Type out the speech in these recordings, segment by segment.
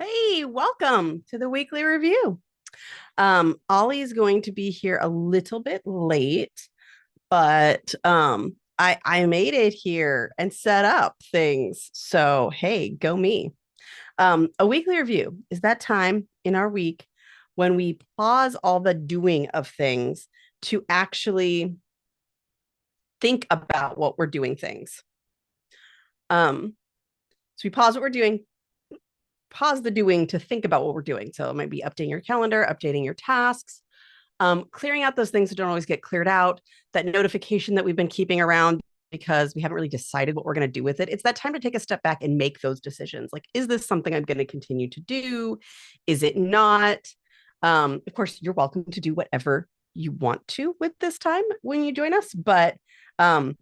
Hey, welcome to the weekly review. Ollie's going to be here a little bit late, but I made it here and set up things. So hey, go me. A weekly review is that time in our week when we pause all the doing of things to actually think about what we're doing things. So we pause what we're doing, pause the doing to think about what we're doing. So it might be updating your calendar, updating your tasks, clearing out those things that don't always get cleared out, that notification that we've been keeping around because we haven't really decided what we're going to do with it. It's that time to take a step back and make those decisions. Like, is this something I'm going to continue to do? Is it not? Of course, you're welcome to do whatever you want to with this time when you join us. But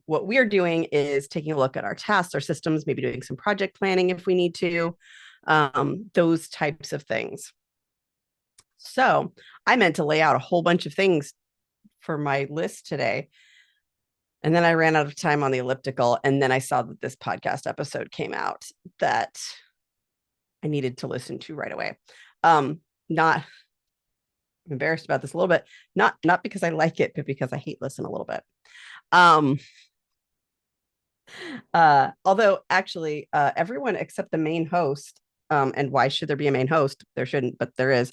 what we're doing is taking a look at our tasks, our systems, maybe doing some project planning if we need to, those types of things. So I meant to lay out a whole bunch of things for my list today. And then I ran out of time on the elliptical. And then I saw that this podcast episode came out that I needed to listen to right away. Not I'm embarrassed about this a little bit, not because I like it, but because I hate listen a little bit. Although actually everyone except the main host, and why should there be a main host? There shouldn't, but there is.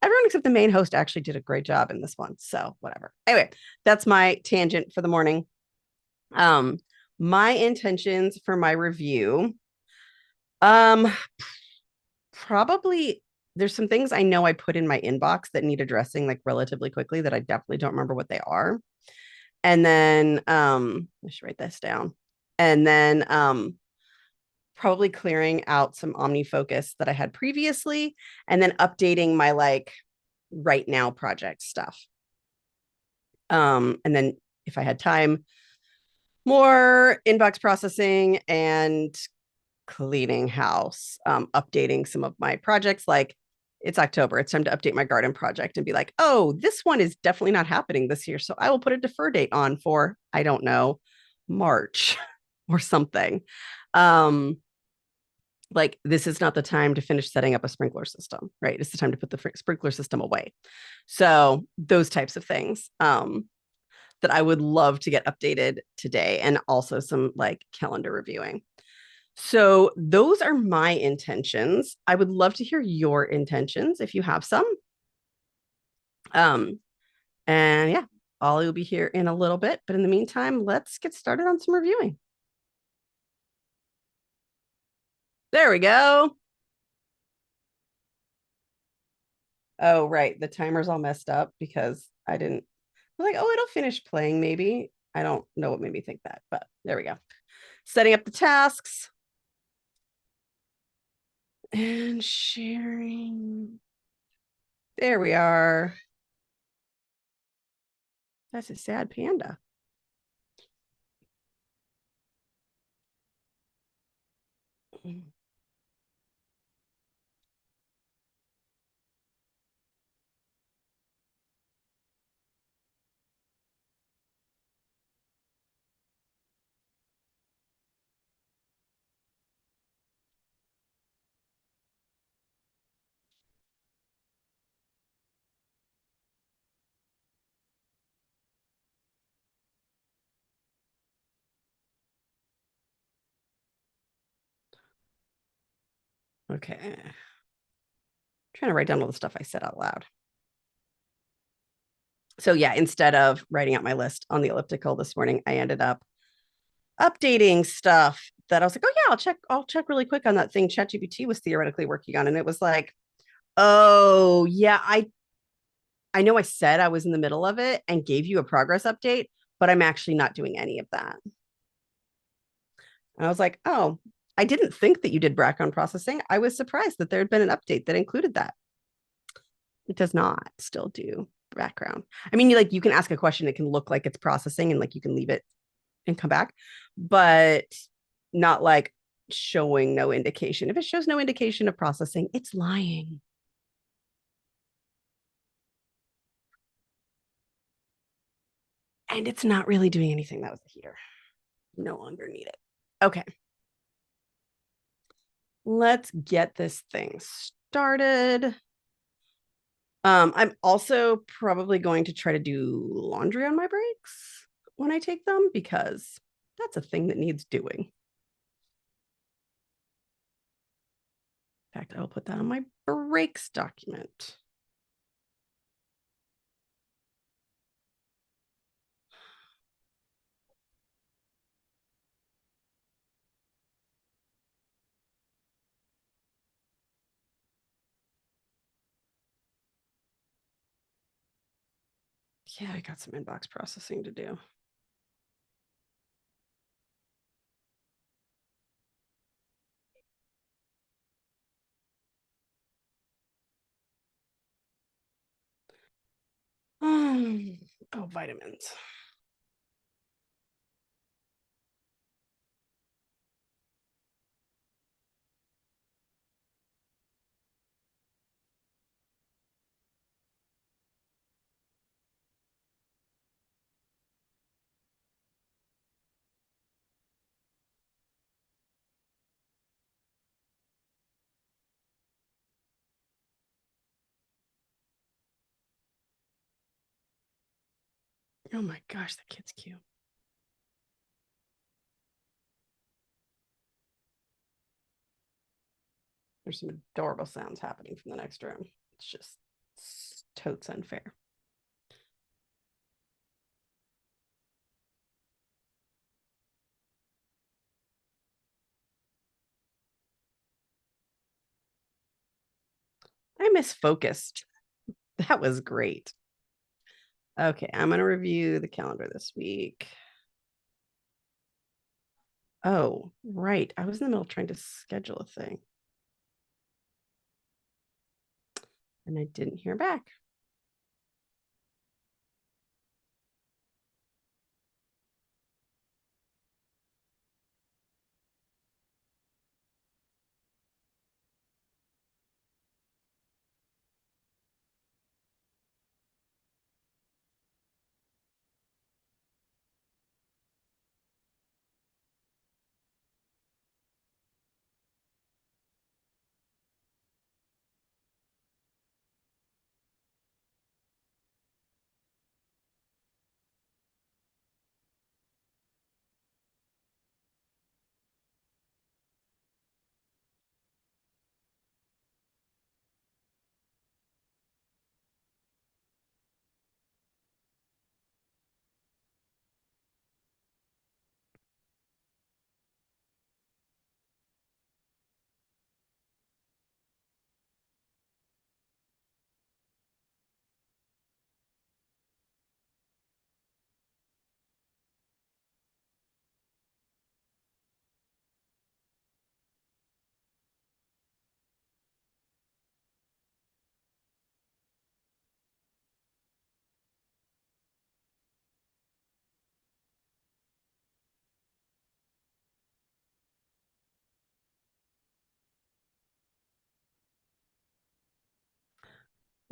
Everyone except the main host actually did a great job in this one. So whatever. Anyway, that's my tangent for the morning. My intentions for my review. Probably there's some things I know I put in my inbox that need addressing like relatively quickly that I definitely don't remember what they are. And then I should write this down. And then probably clearing out some OmniFocus that I had previously, and then updating my like right now project stuff. And then if I had time, more inbox processing and cleaning house, updating some of my projects. Like it's October, it's time to update my garden project and be like, oh, this one is definitely not happening this year. So I will put a defer date on for, I don't know, March or something. Like this is not the time to finish setting up a sprinkler system, right? It's the time to put the sprinkler system away. So those types of things that I would love to get updated today, and also some like calendar reviewing. So those are my intentions. I would love to hear your intentions if you have some. Um, and yeah, Ollie will be here in a little bit. But in the meantime, let's get started on some reviewing. There we go. Oh, right. The timer's all messed up because I didn't. I was like, oh, it'll finish playing maybe. I don't know what made me think that, but there we go. Setting up the tasks and sharing. There we are. That's a sad panda. Okay. I'm trying to write down all the stuff I said out loud. So yeah, instead of writing out my list on the elliptical this morning, I ended up updating stuff that I was like, oh yeah, I'll check really quick on that thing ChatGPT was theoretically working on. And it was like, oh yeah, I know I said I was in the middle of it and gave you a progress update, but I'm actually not doing any of that. And I was like, oh, I didn't think that you did background processing. I was surprised that there had been an update that included that. It does not still do background. I mean, you can ask a question, it can look like it's processing and like you can leave it and come back, but not like showing no indication. If it shows no indication of processing, it's lying. And it's not really doing anything. That was the heater. No longer need it. Okay. Let's get this thing started. I'm also probably going to try to do laundry on my breaks when I take them because that's a thing that needs doing. In fact, I'll put that on my breaks document. Yeah, I got some inbox processing to do. Oh, vitamins. Oh my gosh, that kid's cute. There's some adorable sounds happening from the next room. It's just totes unfair. I misfocused. That was great. Okay, I'm going to review the calendar this week. Oh, right. I was in the middle of trying to schedule a thing. And I didn't hear back.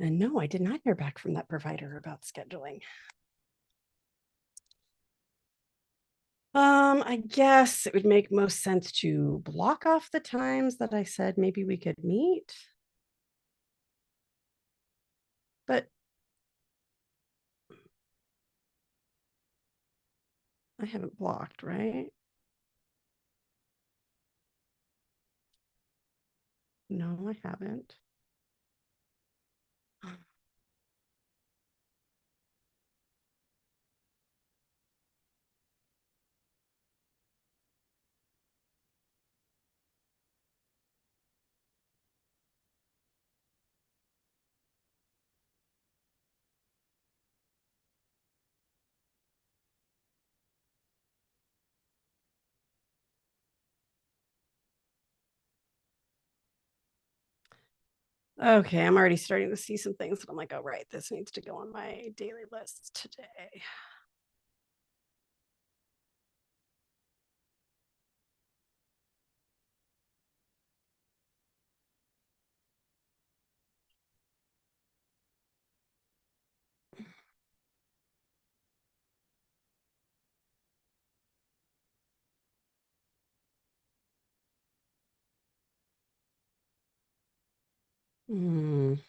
And no, I did not hear back from that provider about scheduling. I guess it would make most sense to block off the times that I said maybe we could meet. But I haven't blocked, right? No, I haven't. Okay, I'm already starting to see some things that I'm like, oh, right, this needs to go on my daily list today. Mm,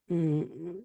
mm,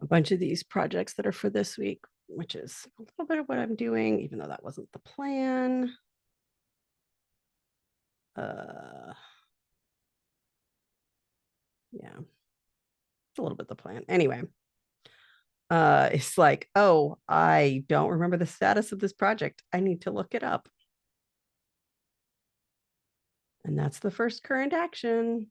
a bunch of these projects that are for this week, which is a little bit of what I'm doing, even though that wasn't the plan. Yeah, it's a little bit the plan. Anyway, it's like, oh, I don't remember the status of this project. I need to look it up. And that's the first current action.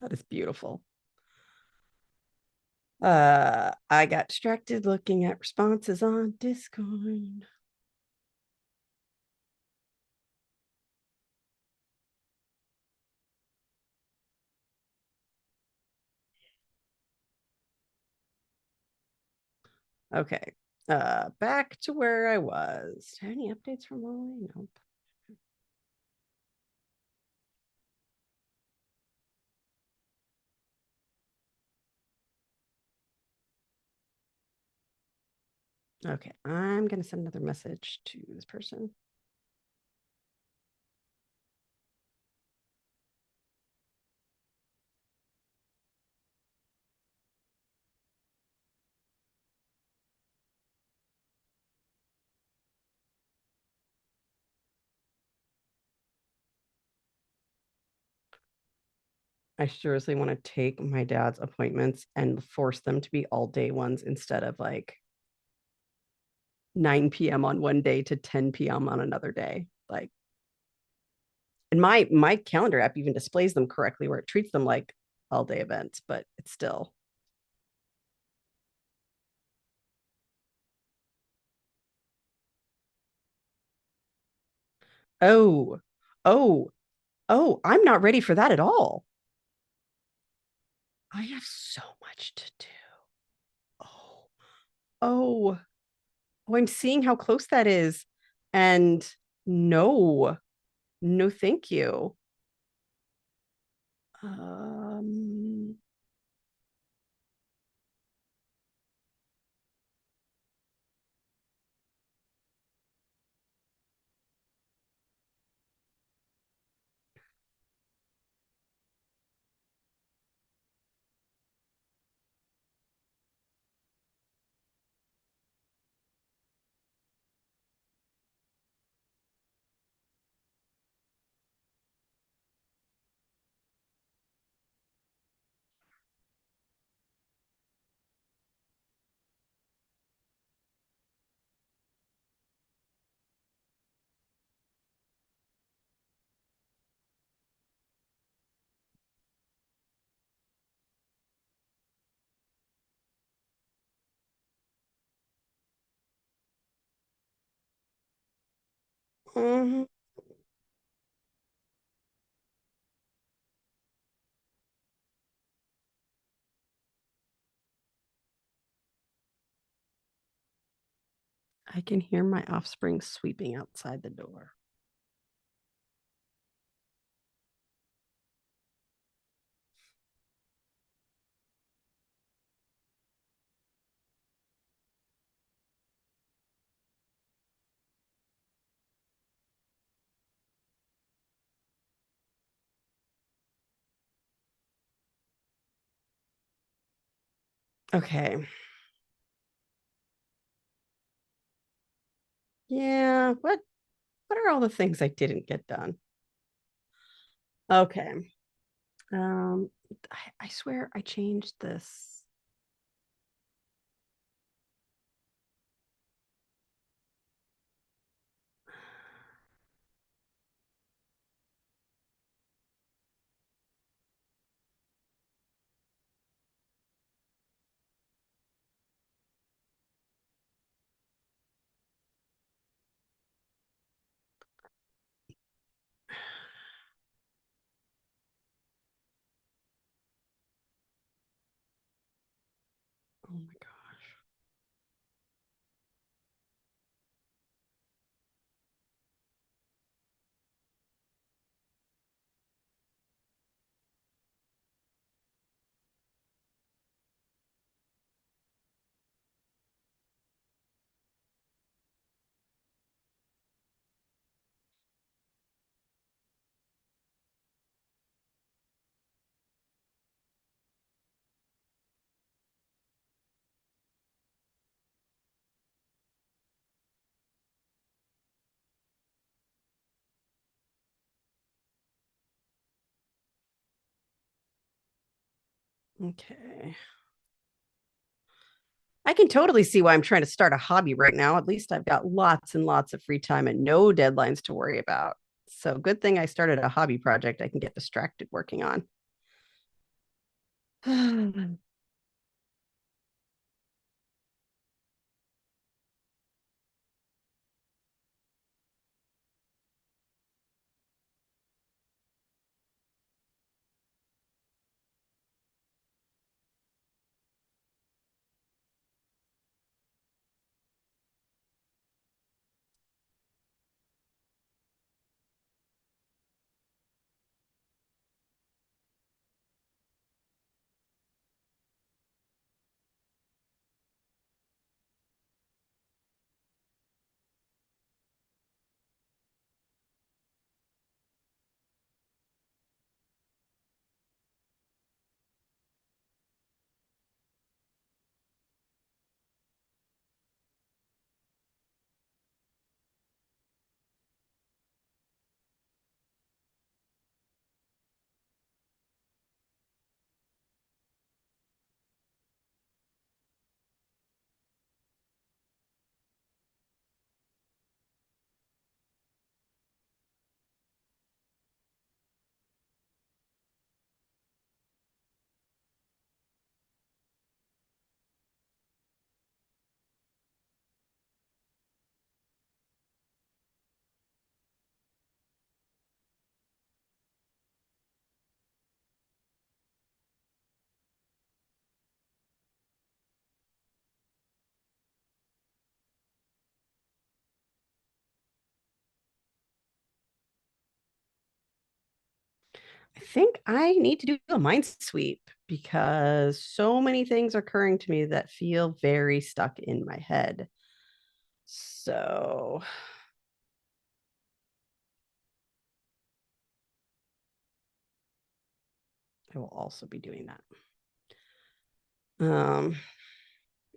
That is beautiful. I got distracted looking at responses on Discord. Okay. Back to where I was. Any updates from Ollie? Nope. Okay, I'm gonna send another message to this person. I seriously want to take my dad's appointments and force them to be all day ones instead of like 9 p.m. on one day to 10 p.m. on another day. Like, and my calendar app even displays them correctly where it treats them like all day events, but it's still. Oh, oh, oh, I'm not ready for that at all. I have so much to do. Oh, oh, oh, I'm seeing how close that is. And no, no, thank you. Um, mhm. I can hear my offspring sweeping outside the door. Okay. Yeah. What are all the things I didn't get done? Okay. Um, I swear I changed this. Oh my gosh. Okay. I can totally see why I'm trying to start a hobby right now. At least I've got lots and lots of free time and no deadlines to worry about. So good thing I started a hobby project I can get distracted working on. I think I need to do a mind sweep because so many things are occurring to me that feel very stuck in my head. So I will also be doing that.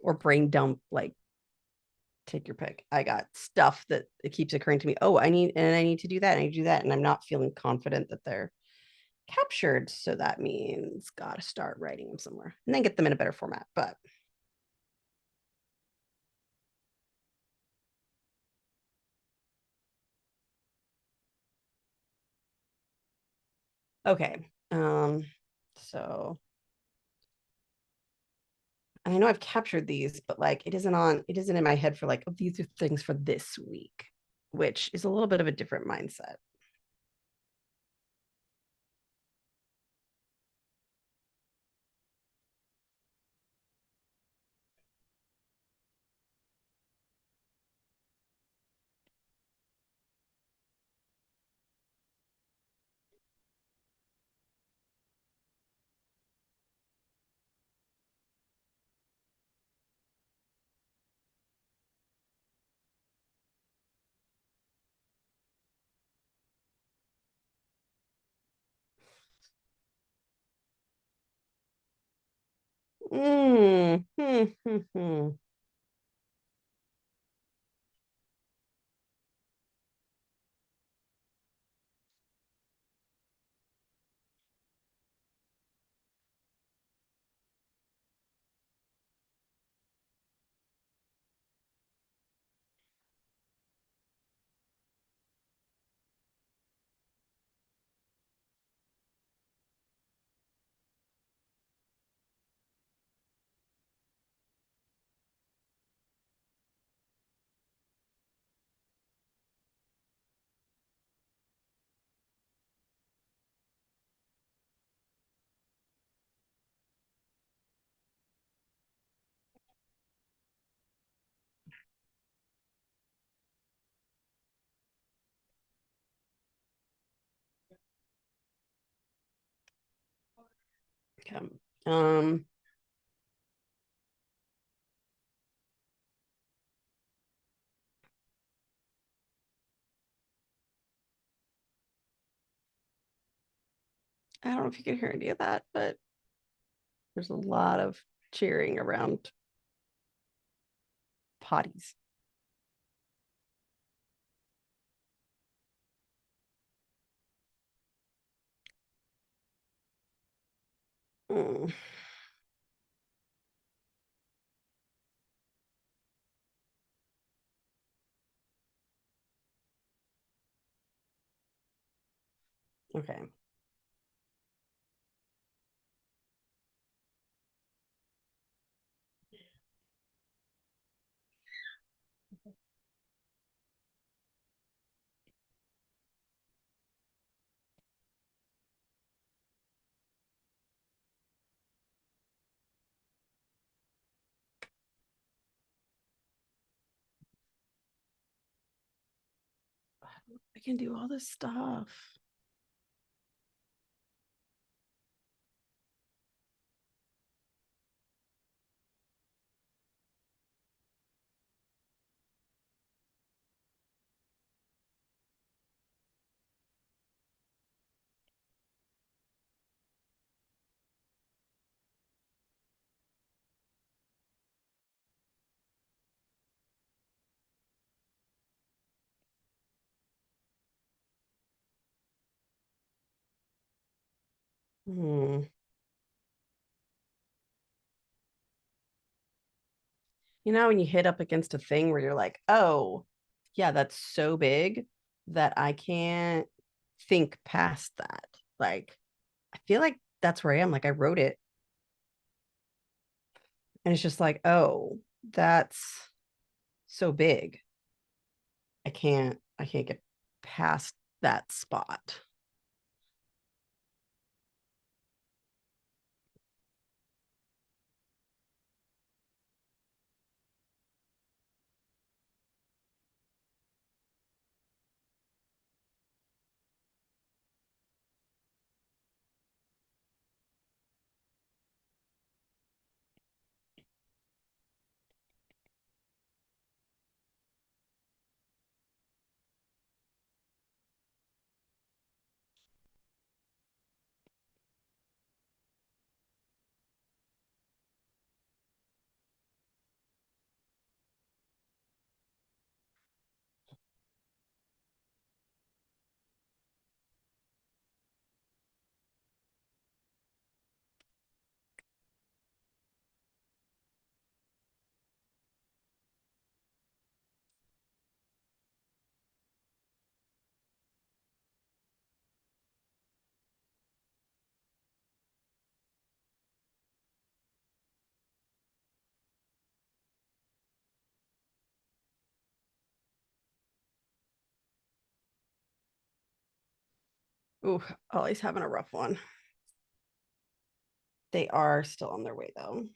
Or brain dump, like take your pick. I got stuff that it keeps occurring to me. Oh, I need to do that. I need to do that. And I'm not feeling confident that they're captured. So that means gotta start writing them somewhere and then get them in a better format. But okay. So and I know I've captured these, but like it isn't in my head for like, oh, these are things for this week, which is a little bit of a different mindset. Mm, hmm, hmm, hmm. Okay. Um, I don't know if you can hear any of that, but there's a lot of cheering around potties. Mm, okay. I can do all this stuff. Hmm. You know, when you hit up against a thing where you're like, oh, yeah, that's so big that I can't think past that. Like, I feel like that's where I am. Like, I wrote it and it's just like, oh, that's so big. I can't get past that spot. Ooh, Ollie's having a rough one. They are still on their way though.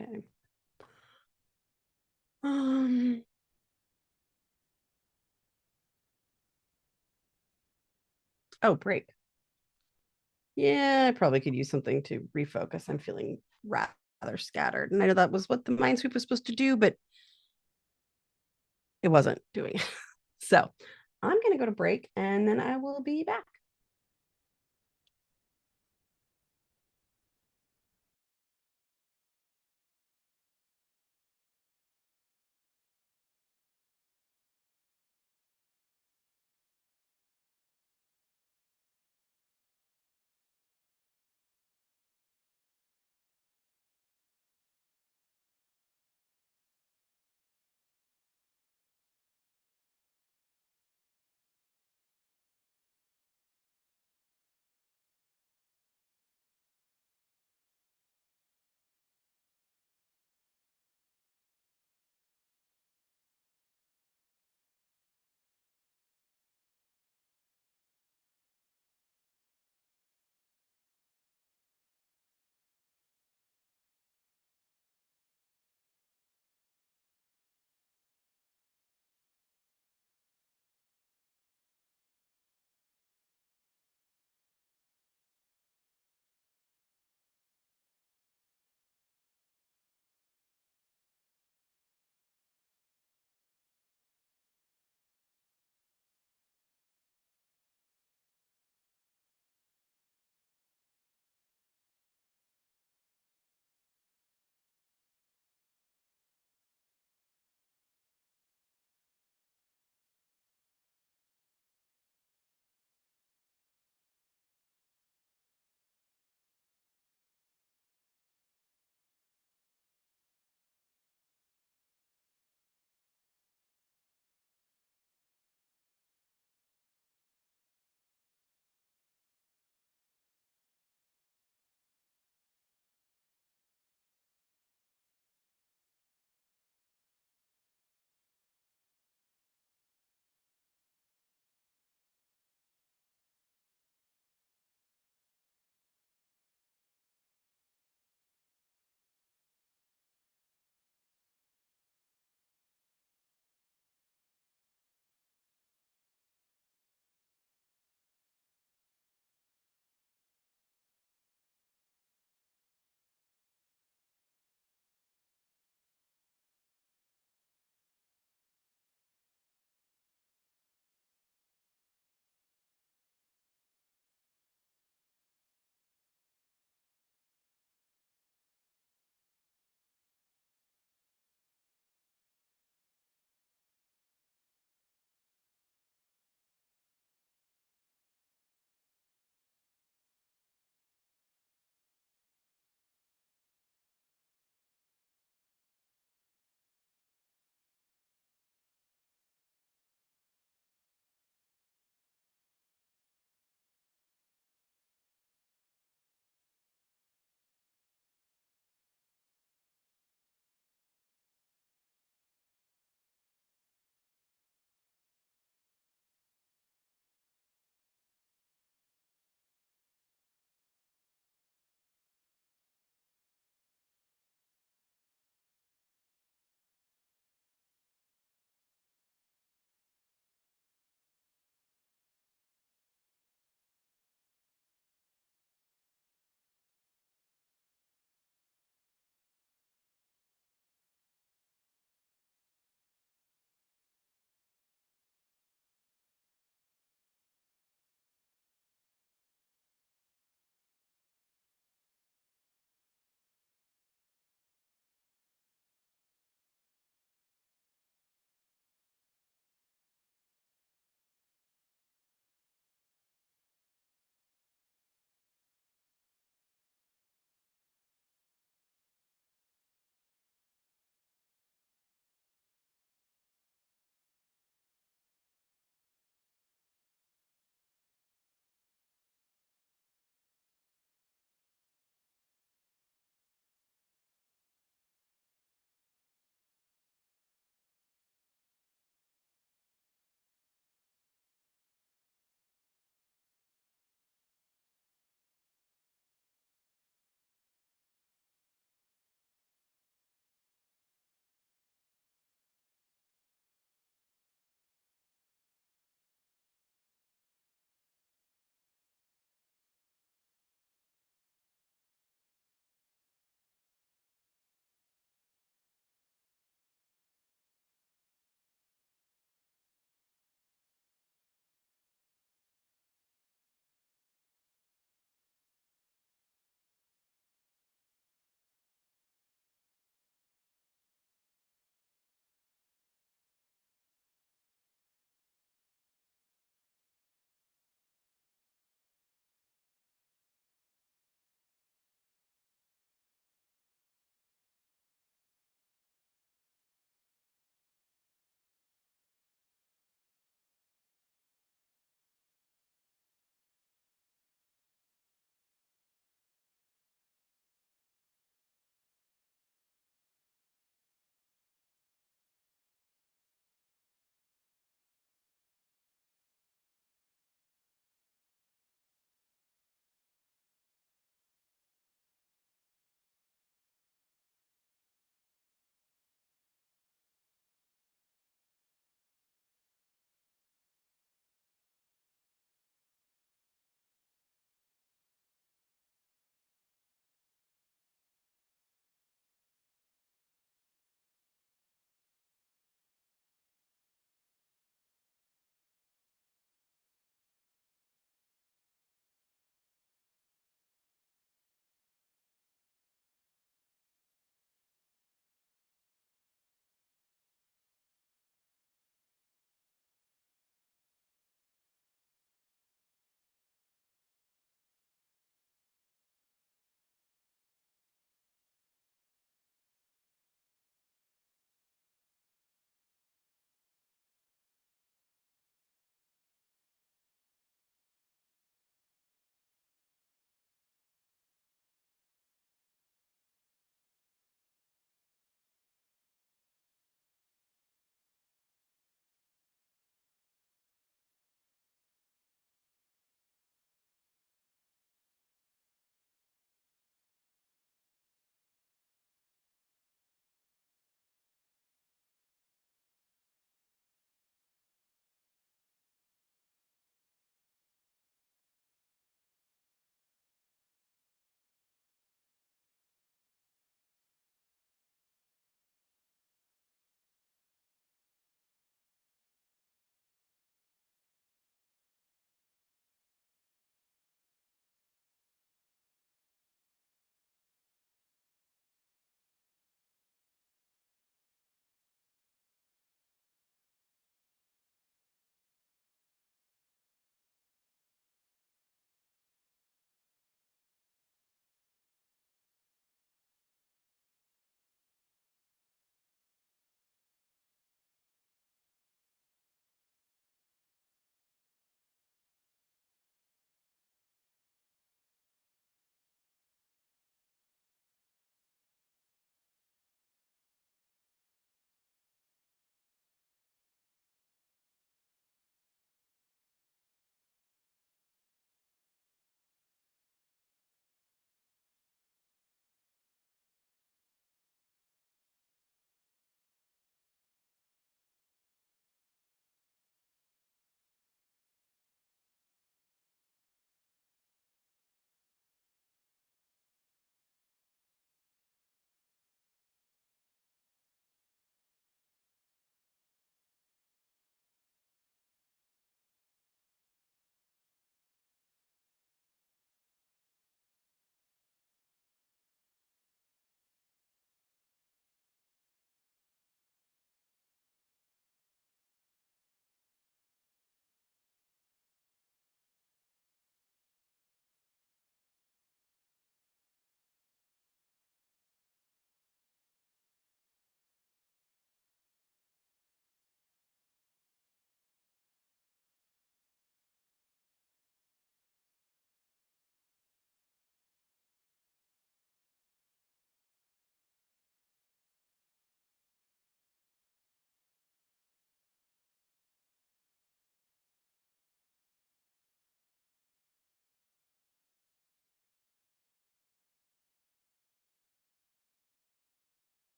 Okay. Um, oh, break. Yeah, I probably could use something to refocus. I'm feeling rather scattered. And I know that was what the mind sweep was supposed to do, but it wasn't doing it. So I'm going to go to break and then I will be back.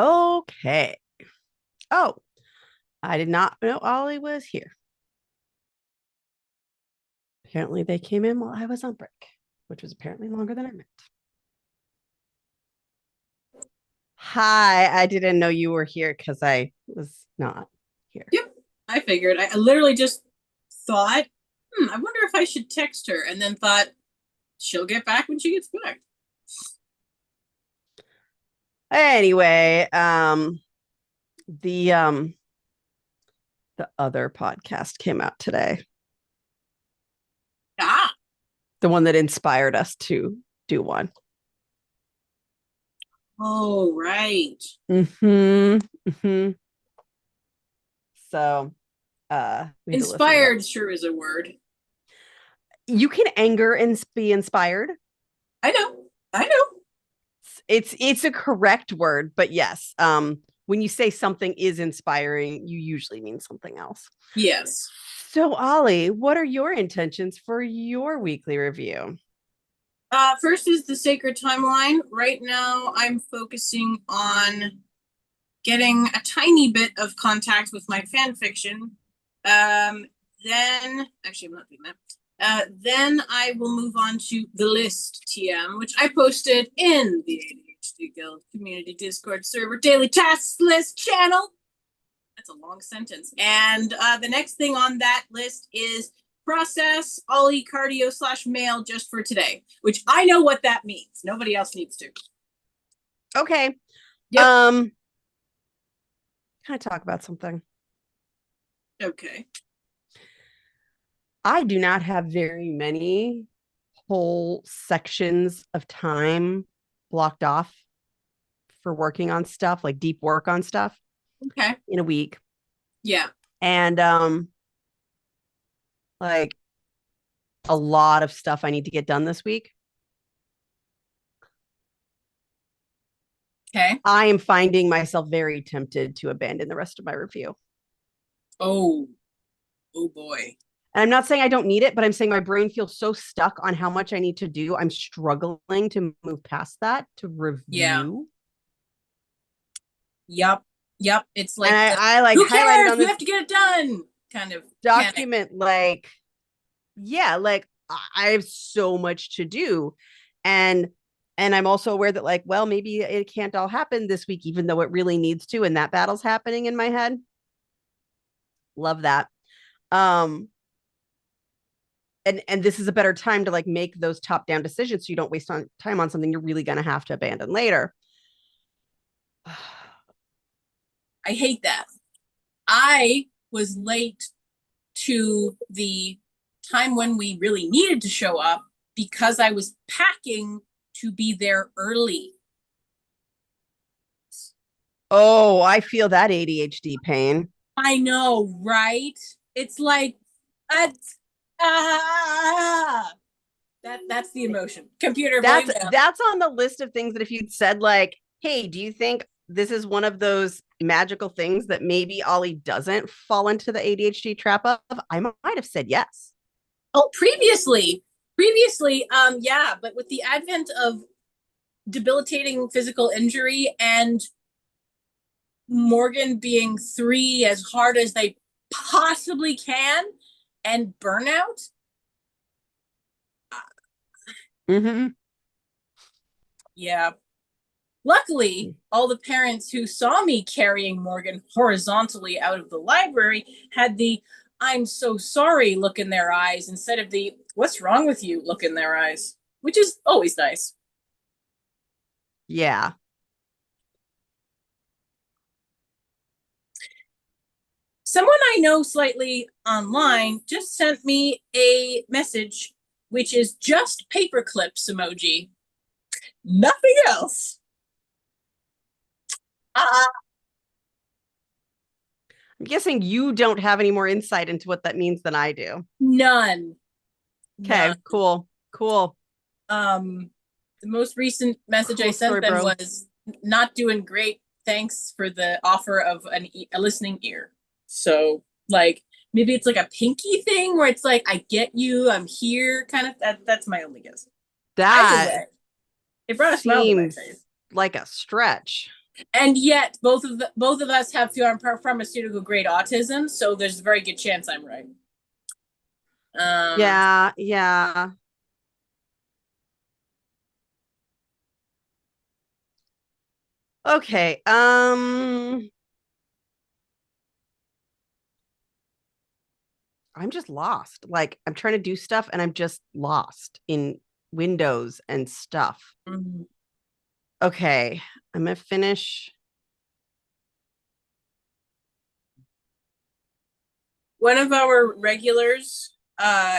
Okay. Oh, I did not know Ollie was here. Apparently, they came in while I was on break, which was apparently longer than I meant. Hi, I didn't know you were here because I was not here. Yep, I figured. I literally just thought, I wonder if I should text her, and then thought she'll get back when she gets back. Anyway, the other podcast came out today. Ah, The one that inspired us to do one. oh, right. Mm-hmm. Mm-hmm. So we had to listen to that. Inspired sure is a word. You can anger and be inspired. I know. I know. It's a correct word, but yes. When you say something is inspiring, you usually mean something else. Yes. So, Ollie, what are your intentions for your weekly review? First is the sacred timeline. Right now, I'm focusing on getting a tiny bit of contact with my fan fiction. Then, actually, I'm not doing that. Then I will move on to the list TM, which I posted in the ADHD Guild community Discord server daily tasks list channel. That's a long sentence. And the next thing on that list is process Ollie cardio / mail just for today, which I know what that means. Nobody else needs to. Okay. Yep. Can I talk about something? Okay. I do not have very many whole sections of time blocked off for working on stuff, like deep work on stuff Okay. in a week. Yeah. And like a lot of stuff I need to get done this week. Okay. I am finding myself very tempted to abandon the rest of my review. Oh. Oh boy. And I'm not saying I don't need it, but I'm saying my brain feels so stuck on how much I need to do. I'm struggling to move past that to Yeah. review. Yep. Yep. It's And like I like who highlighted cares? on You this have to get it done. Kind of panic. document, like, yeah, like I have so much to do. And I'm also aware that, like, well, maybe it can't all happen this week, even though it really needs to. And that battle's happening in my head. Love that. Um, and this is a better time to like make those top down decisions so you don't waste on time on something you're really going to have to abandon later. I hate that. I was late to the time when we really needed to show up because I was packing to be there early. Oh, I feel that ADHD pain. I know, right? It's like ah, that's the emotion. Computer volume down. That's on the list of things that if you'd said like, hey, do you think this is one of those magical things that maybe Ollie doesn't fall into the ADHD trap of, I might have said yes. Oh, previously, yeah, but with the advent of debilitating physical injury and Morgan being 3 as hard as they possibly can and burnout. Mm-hmm. Yeah. Luckily, all the parents who saw me carrying Morgan horizontally out of the library had the I'm so sorry look in their eyes instead of the what's wrong with you look in their eyes, which is always nice. Yeah. Someone I know slightly online just sent me a message, which is just paper clips emoji. Nothing else. I'm guessing you don't have any more insight into what that means than I do. None. Okay, None. cool. Cool. The most recent message Cool I sent story, them bro. was not doing great. Thanks for the offer of a listening ear. So, like, maybe it's like a pinky thing where it's like, I get you, I'm here, kind of. That's my only guess. Either That way, it brought a smile to my seems face. like a stretch. And yet both of us have pharmaceutical grade autism, so there's a very good chance I'm right. Yeah, yeah. Okay. I'm just lost. Like I'm trying to do stuff and I'm just lost in windows and stuff. Mhm. Okay. I'm gonna finish. One of our regulars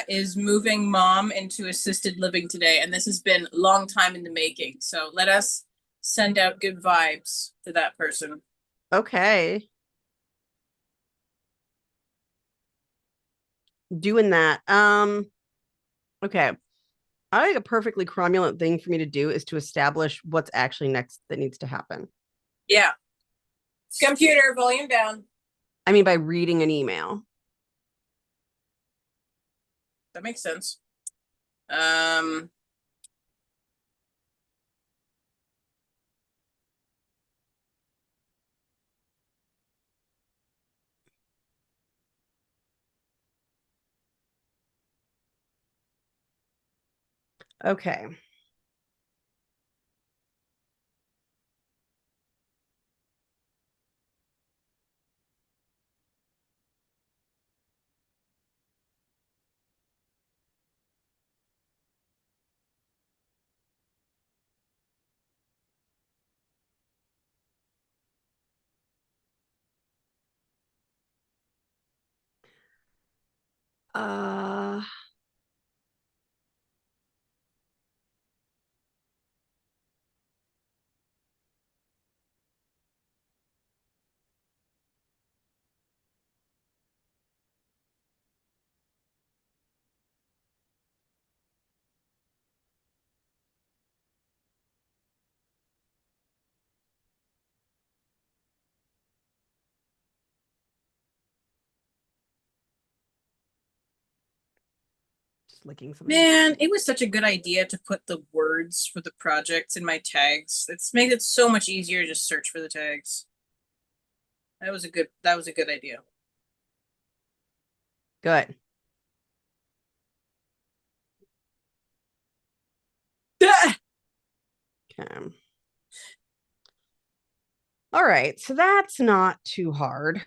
is moving mom into assisted living today, and this has been a long time in the making. So let us send out good vibes to that person. Okay. Doing that. Okay. I think a perfectly cromulent thing for me to do is to establish what's actually next that needs to happen. Yeah. Computer, volume down. I mean, by reading an email. That makes sense. Um, Okay. Uh, just licking something. Man, it was such a good idea to put the words for the projects in my tags. It's made it so much easier to just search for the tags. That was a good idea. Good. Okay. All right. So that's not too hard.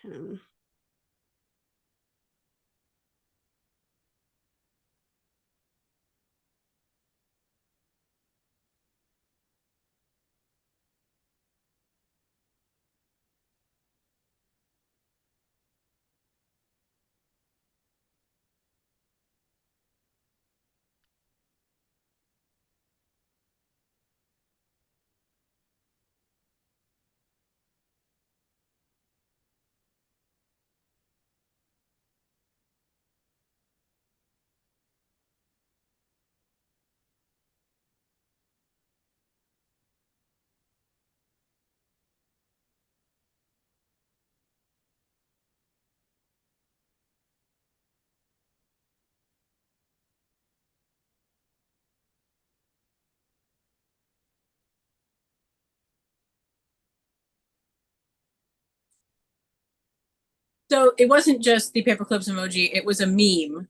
Um, So it wasn't just the paperclips emoji, it was a meme,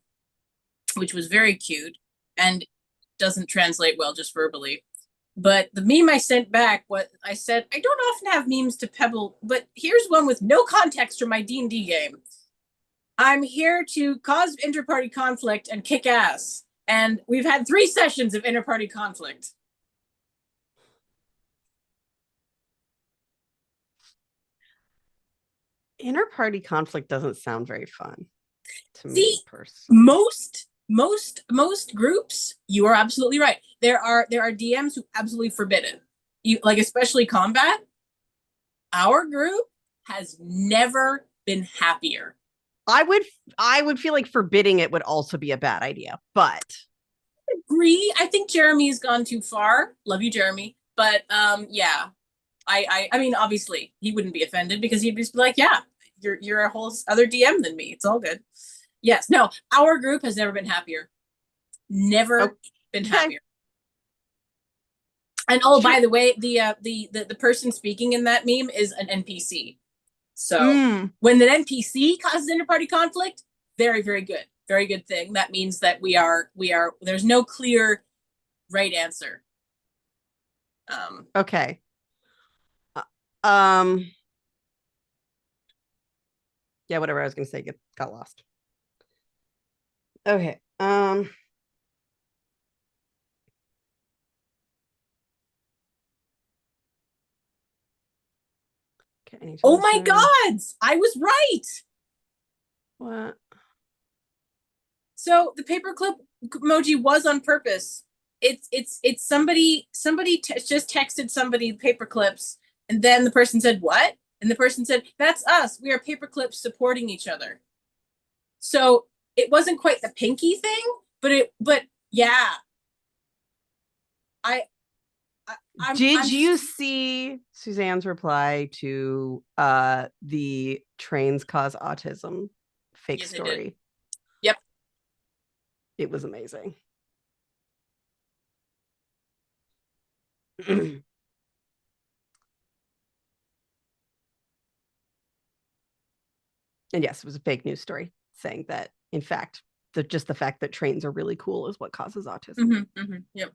which was very cute and doesn't translate well just verbally. But the meme I sent back, what I said, I don't often have memes to Pebble, but here's one with no context from my D&D game. I'm here to cause inter-party conflict and kick ass. And we've had 3 sessions of inter-party conflict. Inter-party conflict doesn't sound very fun to See, me personally. Most groups, you are absolutely right. There are DMs who absolutely forbid it. You like, especially combat. Our group has never been happier. I would feel like forbidding it would also be a bad idea, but Agree. I think Jeremy's gone too far. Love you, Jeremy. But yeah. I mean, obviously he wouldn't be offended because he'd just be like, yeah, you're a whole other DM than me. It's all good. Yes, no, our group has never been happier. Never been happier. And oh, by the way, the person speaking in that meme is an NPC. So when the NPC causes inter-party conflict, very, very good. Very good thing. That means that we are there's no clear right answer. Okay. Yeah, whatever I was gonna say got lost. Okay. Okay, oh my gods, I was right. What? So the paperclip emoji was on purpose. It's somebody just texted somebody paperclips, and then the person said what? And the person said, "That's us. We are paperclips supporting each other." So it wasn't quite the pinky thing, but yeah. Did you see Suzanne's reply to the trains cause autism fake story? Yep. It was amazing. And yes, it was a fake news story saying that, in fact, just the fact that trains are really cool is what causes autism. Yep.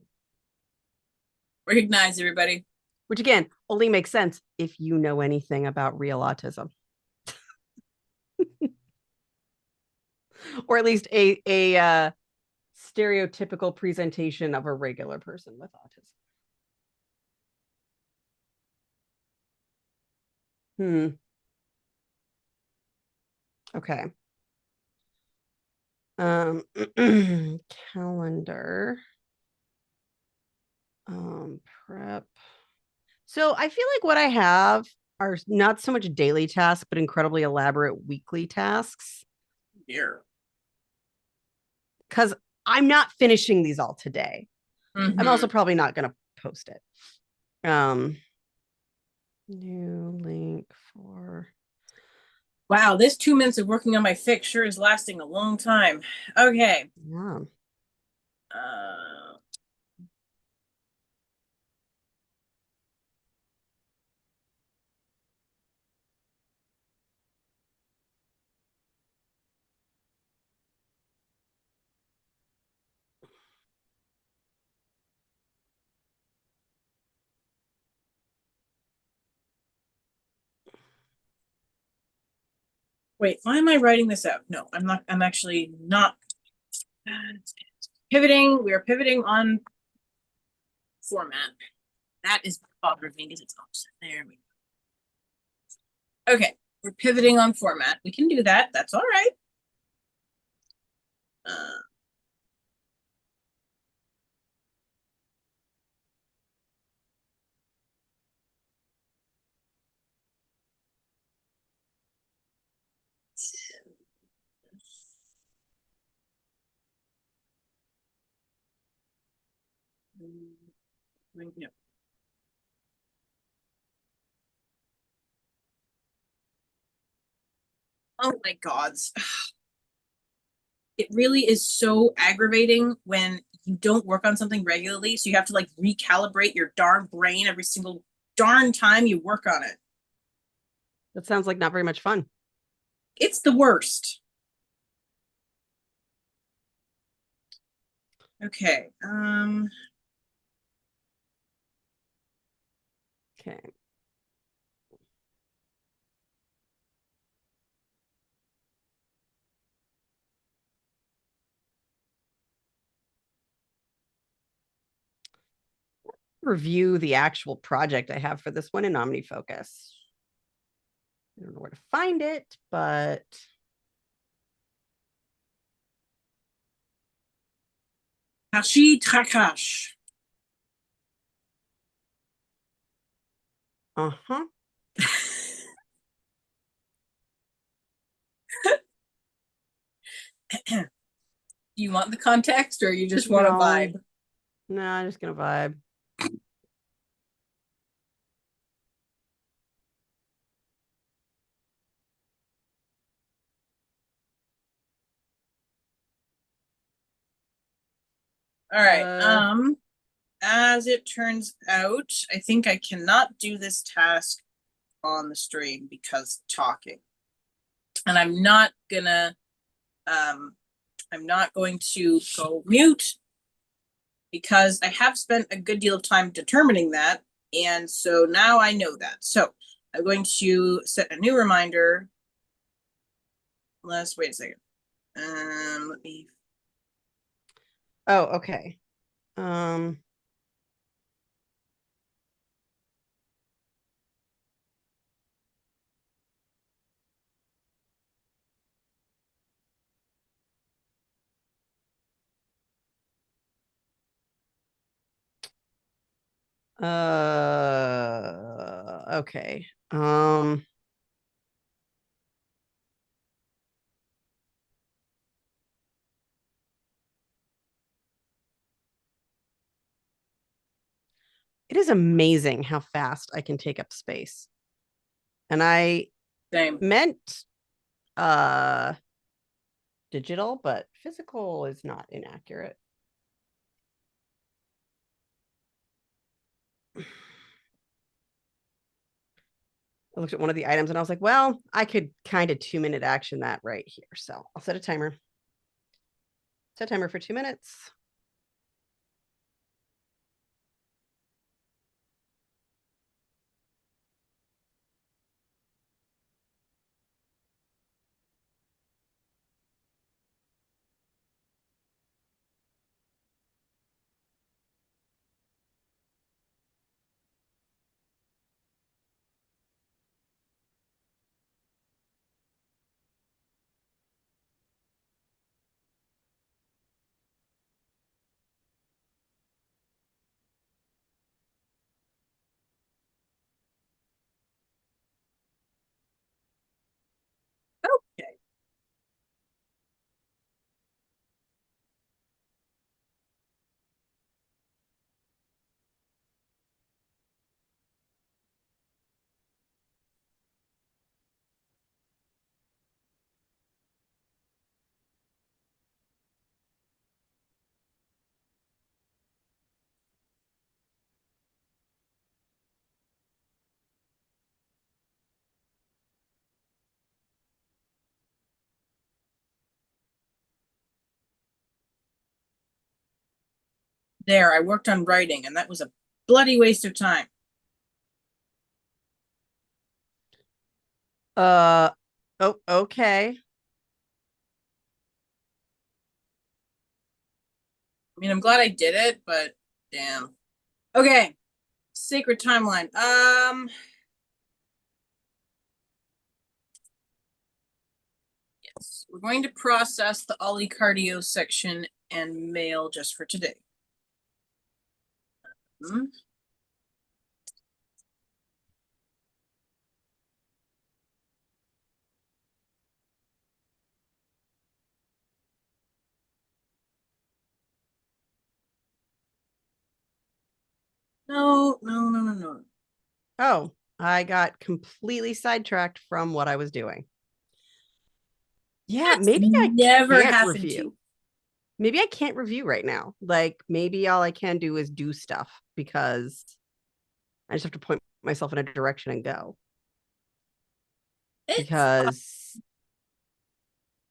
Recognize, everybody. Which, again, only makes sense if you know anything about real autism. Or at least a stereotypical presentation of a regular person with autism. Okay. Calendar. Prep. So I feel like what I have are not so much daily tasks, but incredibly elaborate weekly tasks. Here. Because I'm not finishing these all today. I'm also probably not going to post it. New link for. Wow, this 2 minutes of working on my fix sure is lasting a long time. Okay. Yeah. Wait, why am I writing this out? No, I'm not. I'm actually not pivoting. We are pivoting on format. That is bothering me because it's offset. There we go. Okay, we're pivoting on format. We can do that. That's all right. No. Oh my gods. It really is so aggravating when you don't work on something regularly. So you have to like recalibrate your darn brain every single darn time you work on it. That sounds like not very much fun. It's the worst. Okay. Okay. Review the actual project I have for this one in OmniFocus. I don't know where to find it, but Hashi Trakash. uh-huh. Do you want the context or you just want to vibe? No, I'm just gonna vibe. All right. as it turns out, I think I cannot do this task on the stream because talking. And I'm not going to go mute because I have spent a good deal of time determining that. And so now I know that. So I'm going to set a new reminder. Let's wait a second. Let me. Oh, okay. Okay. It is amazing how fast I can take up space. And I meant digital, but physical is not inaccurate. I looked at one of the items and I was like, well, I could kind of 2-minute action that right here. So I'll set a timer. Set a timer for 2 minutes. Okay. There, I worked on writing, and that was a bloody waste of time. Oh, okay. I mean, I'm glad I did it, but damn. Okay. Sacred timeline. Yes, we're going to process the Ollie cardio section and mail just for today. No. Oh, I got completely sidetracked from what I was doing. Yeah, That's maybe I never can't happened review. to you. Maybe I can't review right now. Like maybe all I can do is do stuff because I just have to point myself in a direction and go. Because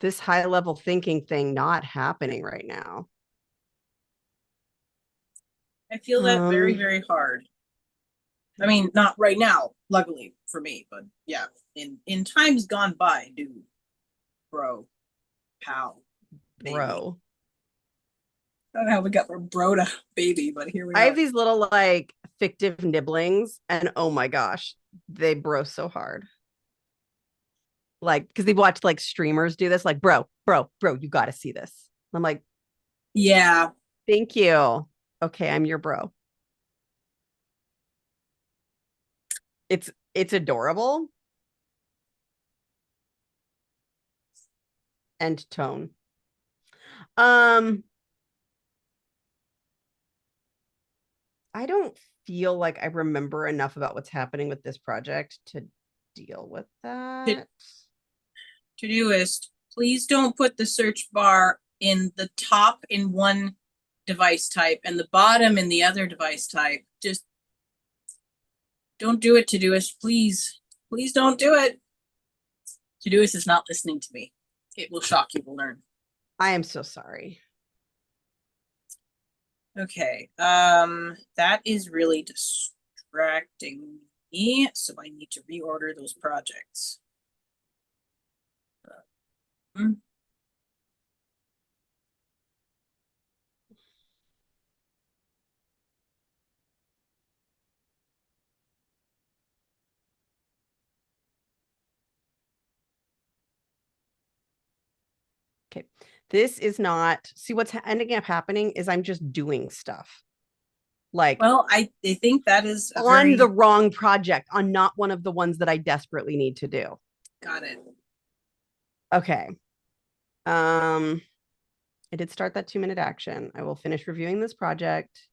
this high level thinking thing not happening right now. I feel that very, very hard. I mean, not right now, luckily for me, but yeah, in times gone by, dude, bro, pal, baby. Bro. I don't know how we got from bro to baby, but here we are. I have these little like fictive nibblings, and oh my gosh, they bro so hard. Like, because they've watched like streamers do this, like, bro, you got to see this. I'm like, yeah, thank you. Okay, I'm your bro. It's adorable. And tone. I don't feel like I remember enough about what's happening with this project to deal with that. To-doist, please don't put the search bar in the top in one device type and the bottom in the other device type. Just don't do it, Todoist, please. Please don't do it. Todoist is not listening to me. It will shock you to learn. I am so sorry. Okay, that is really distracting me, so I need to reorder those projects. Okay, this is not, see what's ending up happening is I'm just doing stuff. Like, well, I think that is on the wrong project, on not one of the ones that I desperately need to do. Got it. Okay. I did start that 2-minute action. I will finish reviewing this project.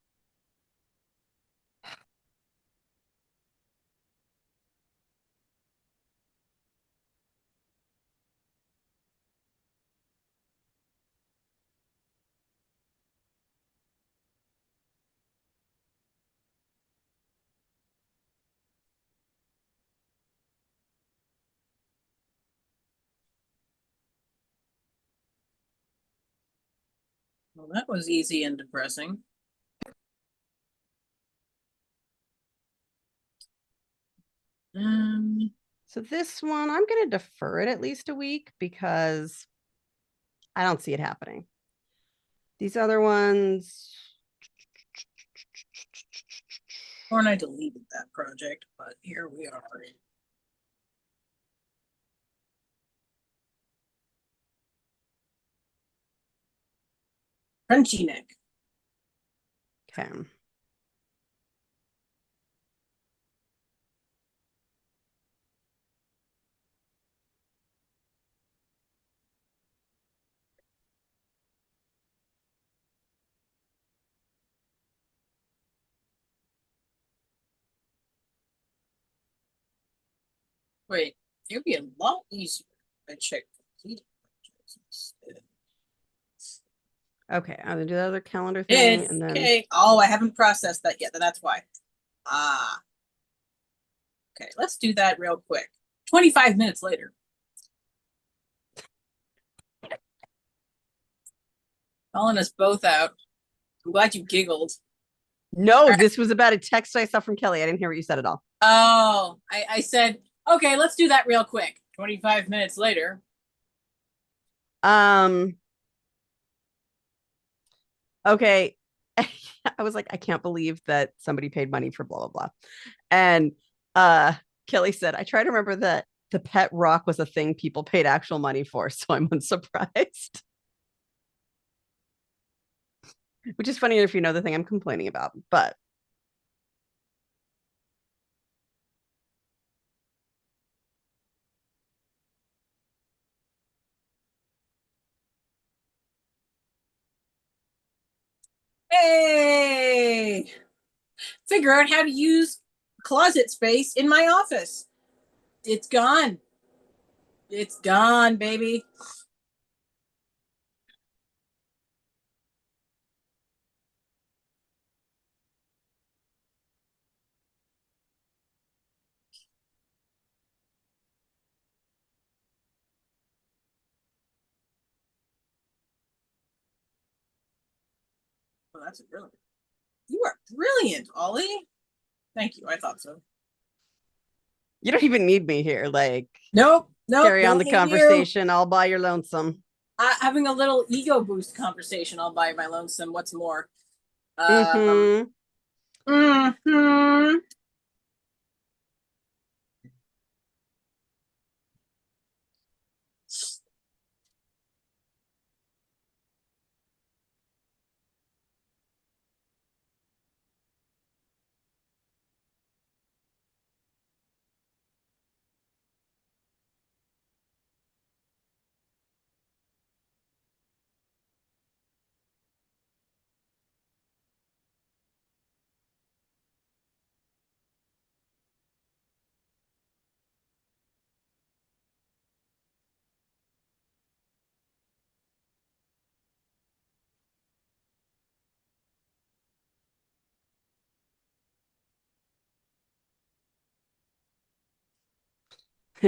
Well, that was easy and depressing. So this one, I'm going to defer it at least a week because I don't see it happening. These other ones. Or I deleted that project, but here we are. Crunchy neck. Okay. Wait, it would be a lot easier if I checked completed projects instead. Okay, I'm gonna do the other calendar thing and then. Okay. Oh, I haven't processed that yet. That's why. Ah. Okay, let's do that real quick. 25 minutes later. Calling us both out. I'm glad you giggled. No, this was about a text I saw from Kelly. I didn't hear what you said at all. Oh, I said, okay, let's do that real quick. 25 minutes later. Okay. I was like, I can't believe that somebody paid money for blah, blah, blah. And Kelly said, I try to remember that the pet rock was a thing people paid actual money for, so I'm unsurprised. Which is funnier if you know the thing I'm complaining about, but. Hey! Figure out how to use closet space in my office. It's gone. It's gone, baby. Well, that's brilliant. You are brilliant, Ollie. Thank you. I thought so. You don't even need me here. Like, nope. Carry on the conversation. All by your lonesome. Having a little ego boost conversation all by my lonesome. What's more? Mm-hmm.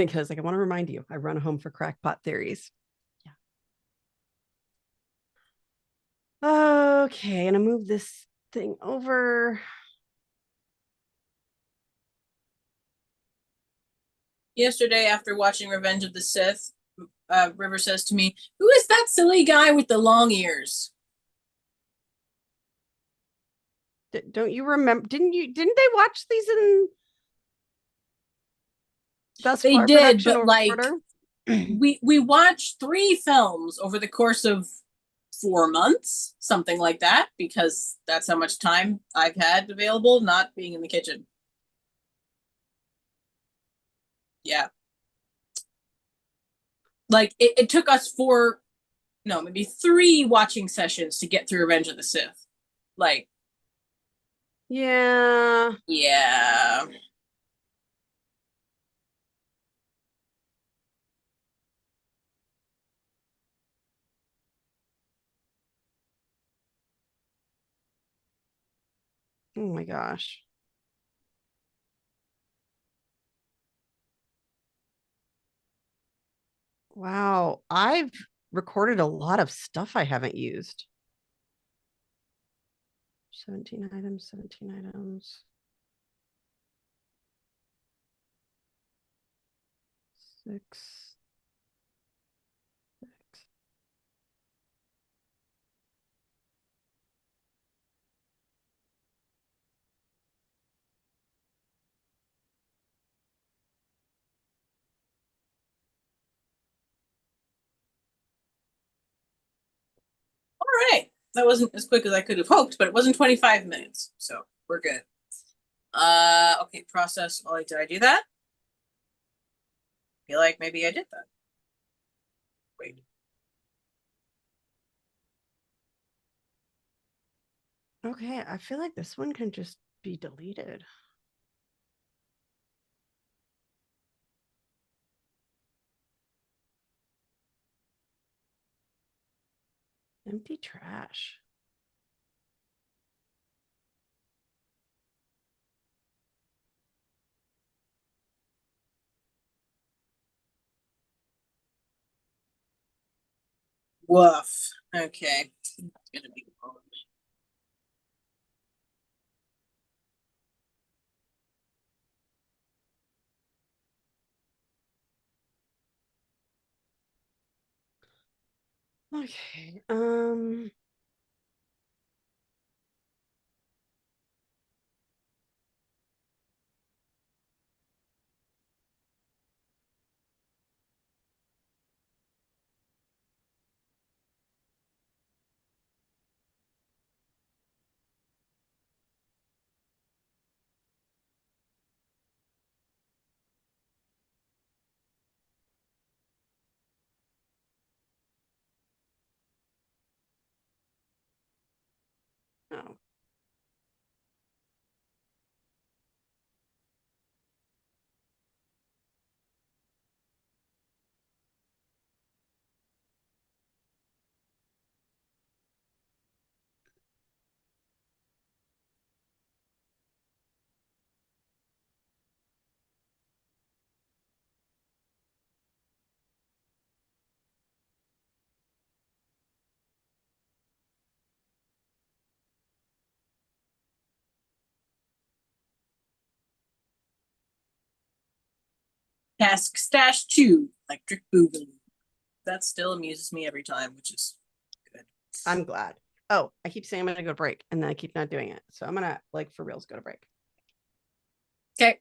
because like I want to remind you, I run a home for crackpot theories. Yeah. Okay, and I move this thing over. Yesterday, after watching Revenge of the Sith, River says to me, "Who is that silly guy with the long ears?" Don't you remember? Didn't they watch these in thus They far did, production but like order? we watched 3 films over the course of 4 months, something like that, because that's how much time I've had available not being in the kitchen. Yeah. Like it took us maybe 3 watching sessions to get through Revenge of the Sith. Like, Yeah. yeah. Oh my gosh. Wow. I've recorded a lot of stuff I haven't used. 17 items, 17 items. 6. All right. That wasn't as quick as I could have hoped, but it wasn't 25 minutes, so we're good. Okay, process. Ollie, did I do that? I feel like maybe I did that. Wait. Okay, I feel like this one can just be deleted. Empty trash. Woof. Okay. It's gonna be Okay. Oh. Task Stash 2, Electric Boogaloo. That still amuses me every time, which is good. I'm glad. Oh, I keep saying I'm gonna go to break and then I keep not doing it. So I'm gonna like for reals go to break. Okay.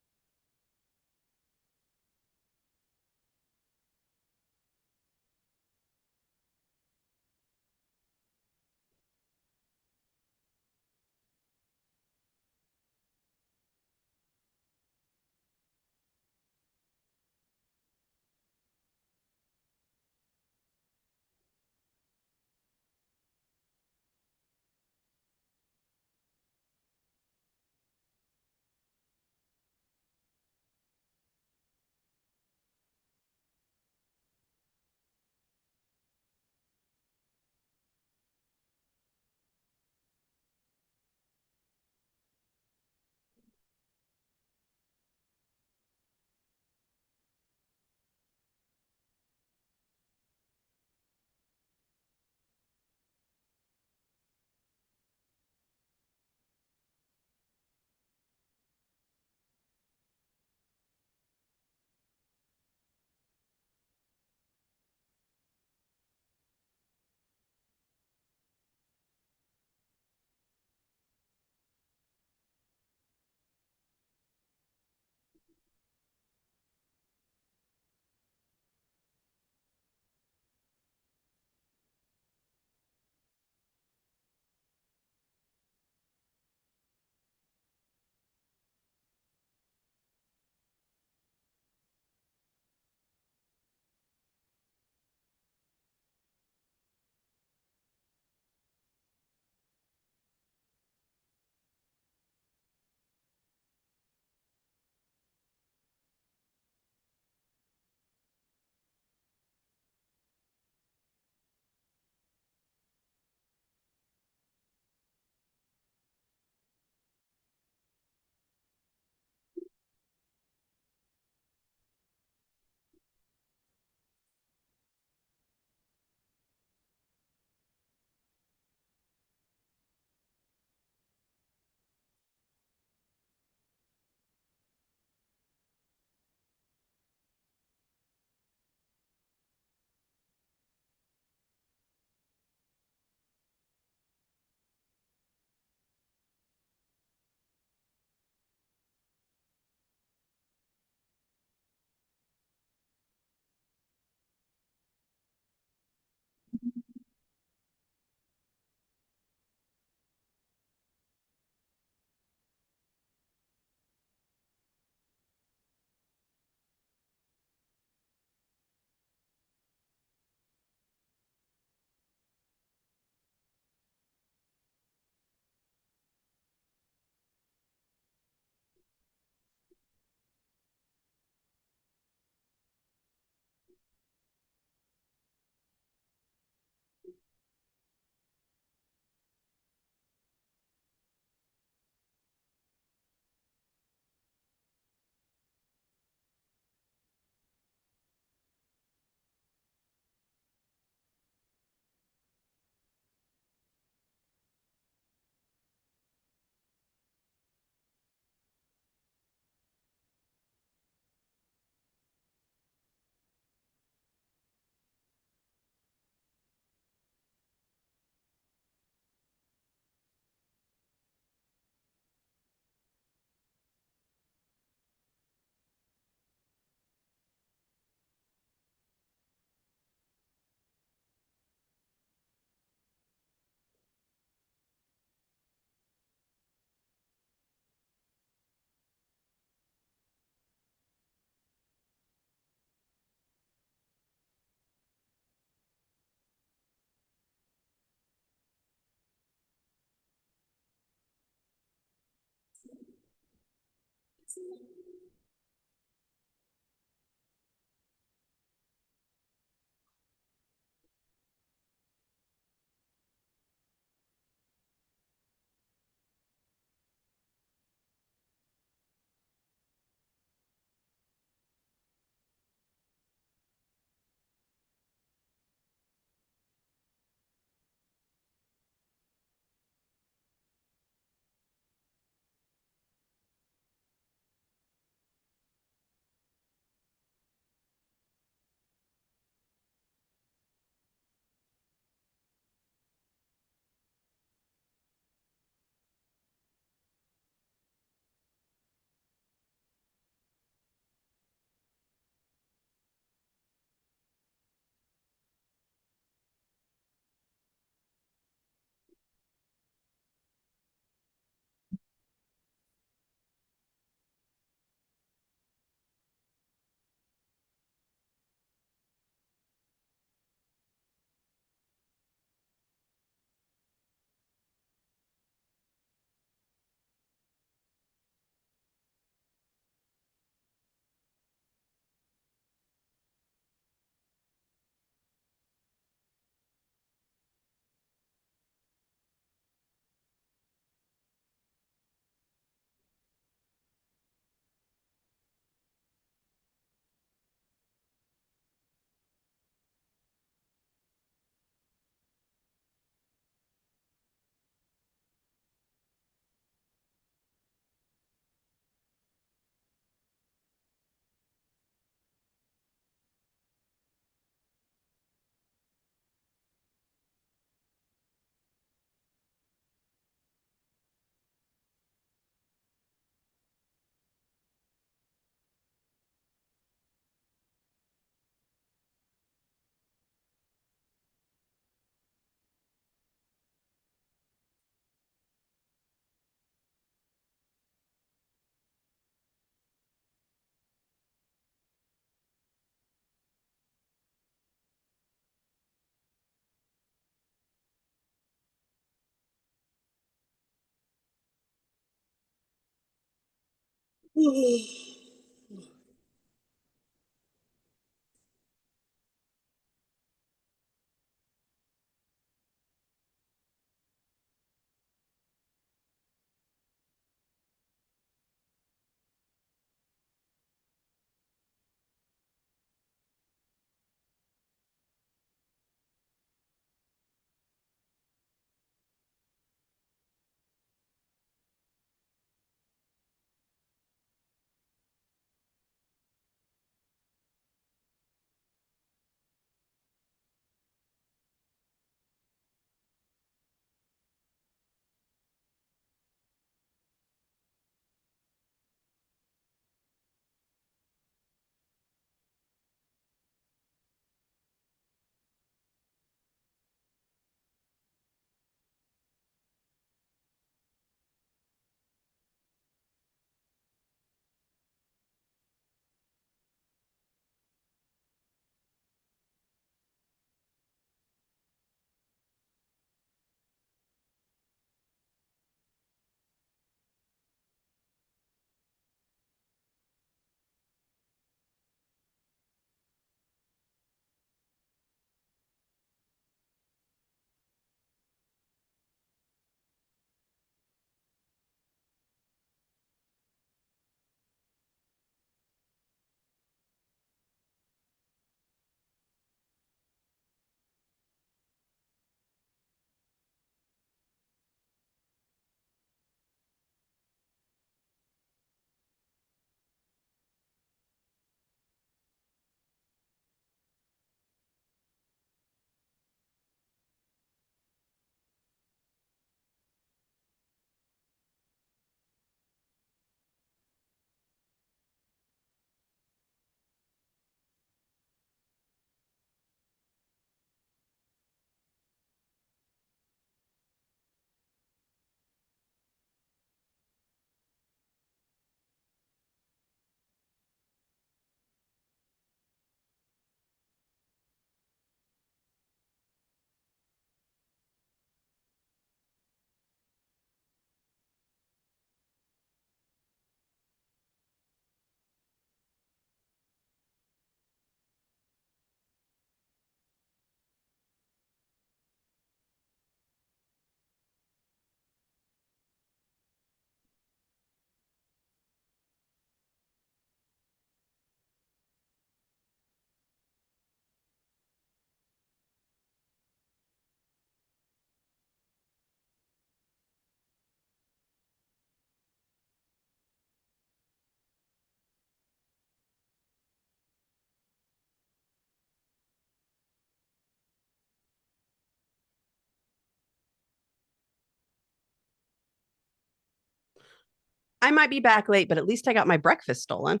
I might be back late, but at least I got my breakfast stolen.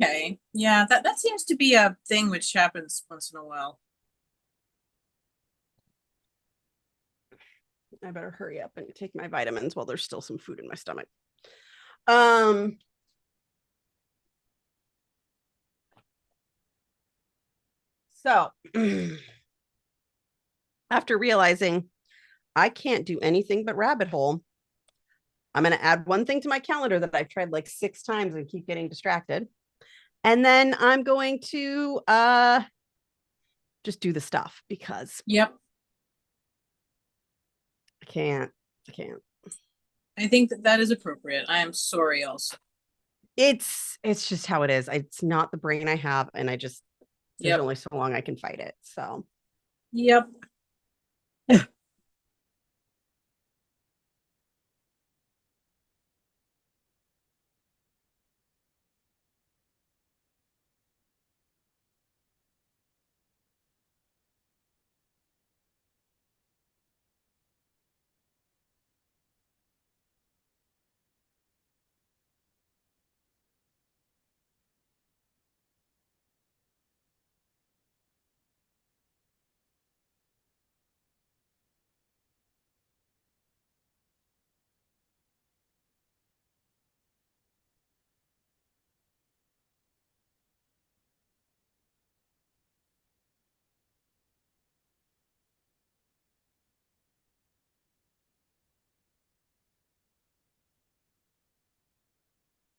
Okay. Yeah, that seems to be a thing which happens once in a while. I better hurry up and take my vitamins while there's still some food in my stomach. Um, so after realizing I can't do anything but rabbit hole, I'm going to add one thing to my calendar that I've tried like 6 times and keep getting distracted. And then I'm going to just do the stuff because Yep. I can't. I can't. I think that is appropriate. I am sorry also. It's just how it is. It's not the brain I have, and there's Yep. only so long I can fight it. So Yep.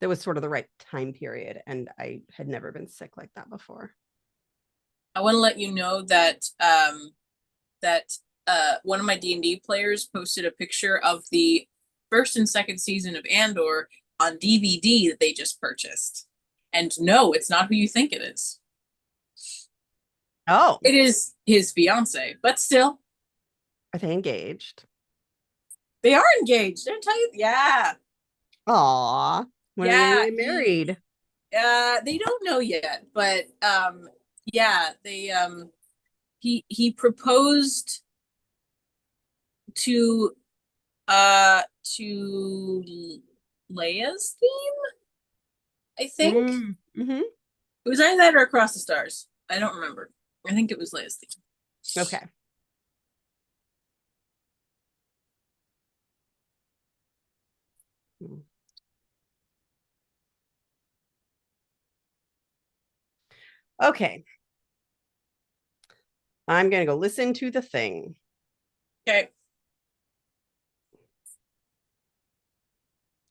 that was sort of the right time period. And I had never been sick like that before. I want to let you know that one of my D&D players posted a picture of the first and second season of Andor on DVD that they just purchased. And no, it's not who you think it is. Oh, it is his fiance, but still. Are they engaged? They are engaged. Did I tell you? Yeah. Aw. When are they gonna get married? They don't know yet, but yeah, they he proposed to to Leia's theme, I think. Mm-hmm. It was either that or Across the Stars. I don't remember. I think it was Leia's theme. Okay. Okay. I'm gonna go listen to the thing. Okay.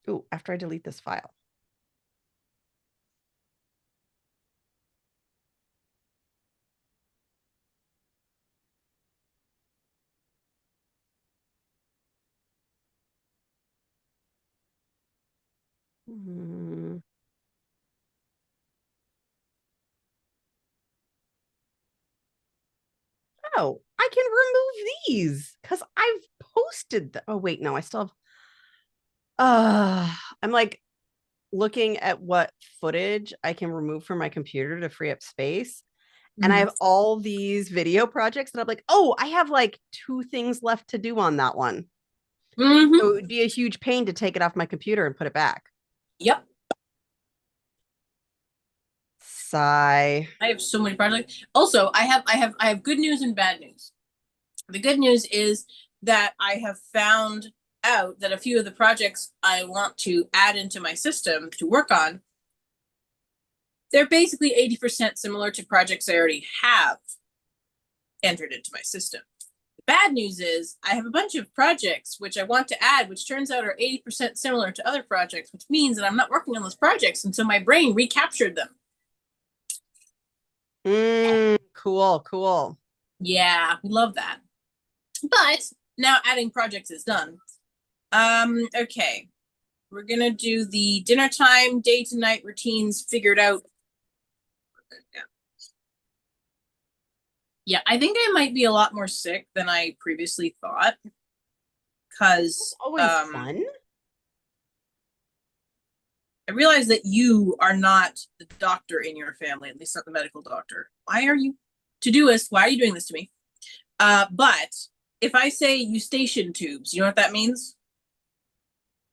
Ooh, after I delete this file. Mm. Oh, I can remove these because I've posted them. Oh, wait, no, I still have. I'm like looking at what footage I can remove from my computer to free up space. And I have all these video projects that I'm like, oh, I have like 2 things left to do on that one. Mm-hmm. So it would be a huge pain to take it off my computer and put it back. Yep. Sigh. I have so many projects. Also, I have good news and bad news. The good news is that I have found out that a few of the projects I want to add into my system to work on, they're basically 80% similar to projects I already have entered into my system. The bad news is I have a bunch of projects which I want to add, which turns out are 80% similar to other projects, which means that I'm not working on those projects. And so my brain recaptured them. Cool, cool. Yeah, we love that. But now adding projects is done. Okay. We're gonna do the dinner time, day to night routines figured out. Yeah, I think I might be a lot more sick than I previously thought. Because Always fun. I realize that you are not the doctor in your family, at least not the medical doctor. Why are you to-doist? Why are you doing this to me? But if I say eustachian tubes, you know what that means?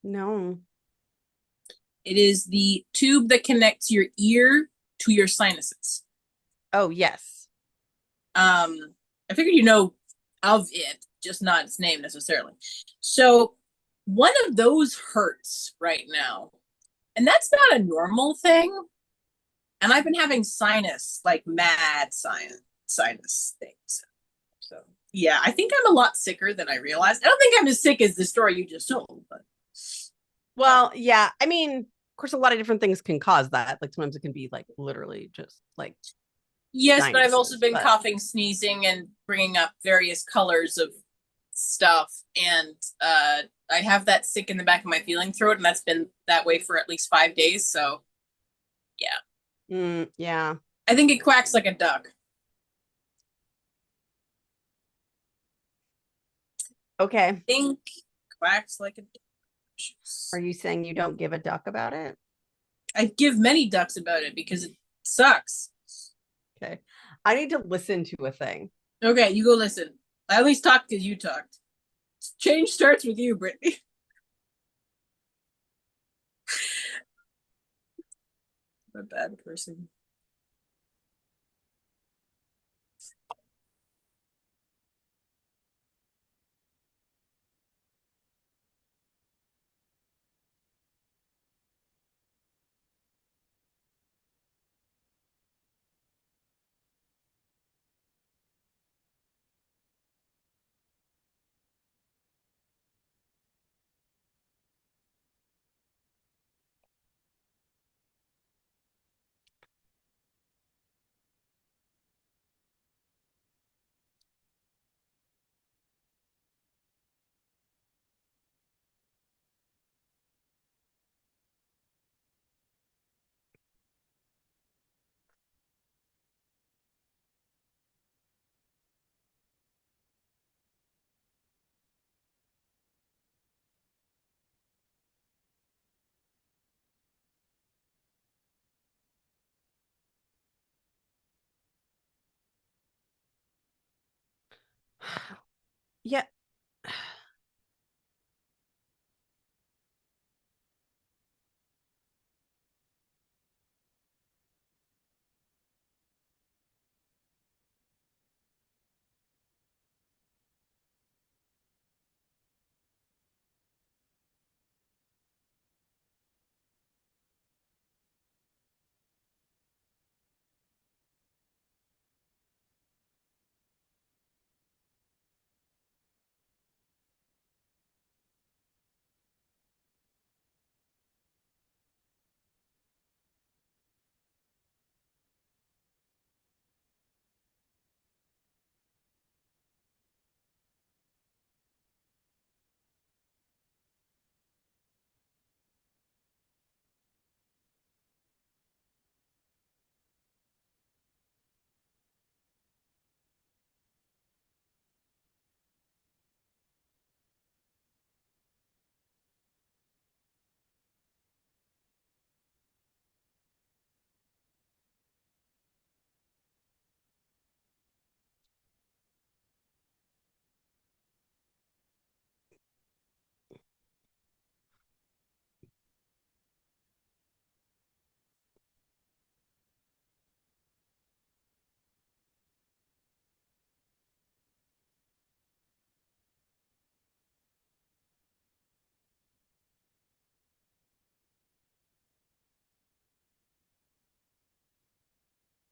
No. It is the tube that connects your ear to your sinuses. Oh, yes. I figured you know of it, just not its name necessarily. So one of those hurts right now. And that's not a normal thing. And I've been having sinus, like mad sinus things. So yeah, I think I'm a lot sicker than I realized. I don't think I'm as sick as the story you just told, but well, yeah. I mean, of course, a lot of different things can cause that. Like sometimes it can be like literally just like yes, but I've also sinuses, been but... coughing, sneezing, and bringing up various colors of stuff. And I have that sick in the back of my feeling throat, and that's been that way for at least 5 days. So yeah. Yeah. I think it quacks like a duck. Okay. I think quacks like a duck. Are you saying you don't give a duck about it? I give many ducks about it because it sucks. Okay. I need to listen to a thing. Okay, you go listen. I at least talked because you talked. Change starts with you, Brittany. I'm a bad person. Yeah.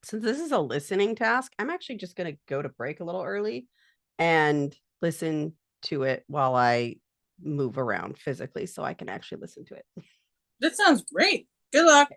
Since this is a listening task, I'm actually just going to go to break a little early and listen to it while I move around physically so I can actually listen to it. That sounds great. Good luck.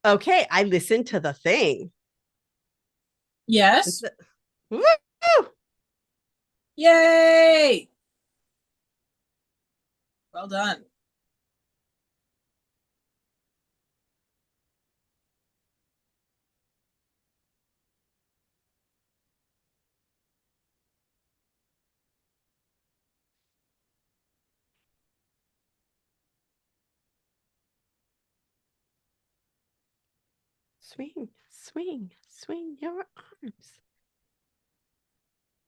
Okay, I listened to the thing. Yes. Woo! Yay! Well done. Swing, swing, swing your arms.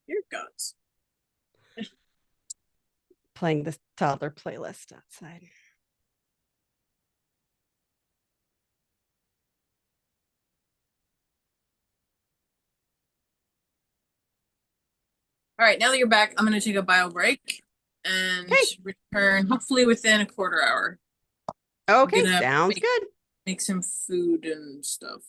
Here it goes. Playing this toddler playlist outside. All right, now that you're back, I'm going to take a bio break and Okay. return hopefully within a quarter hour. Okay, Gonna sounds good. make some food and stuff.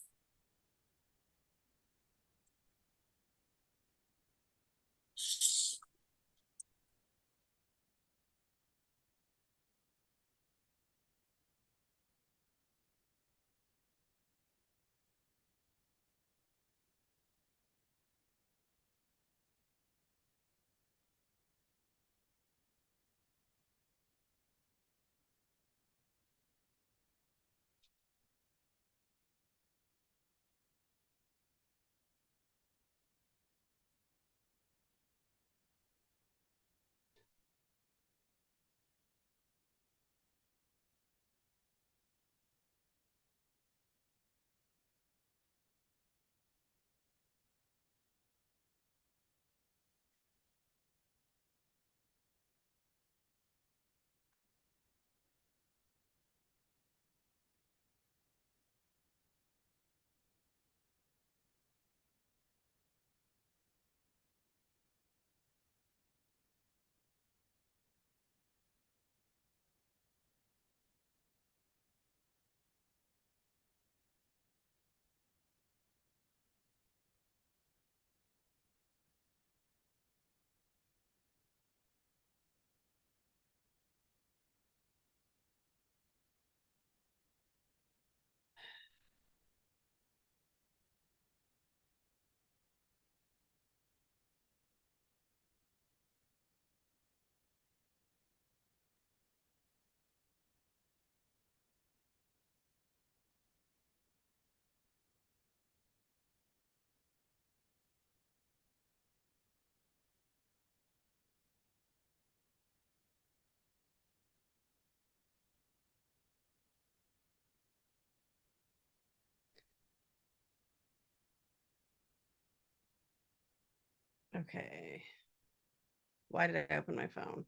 Okay. Why did I open my phone?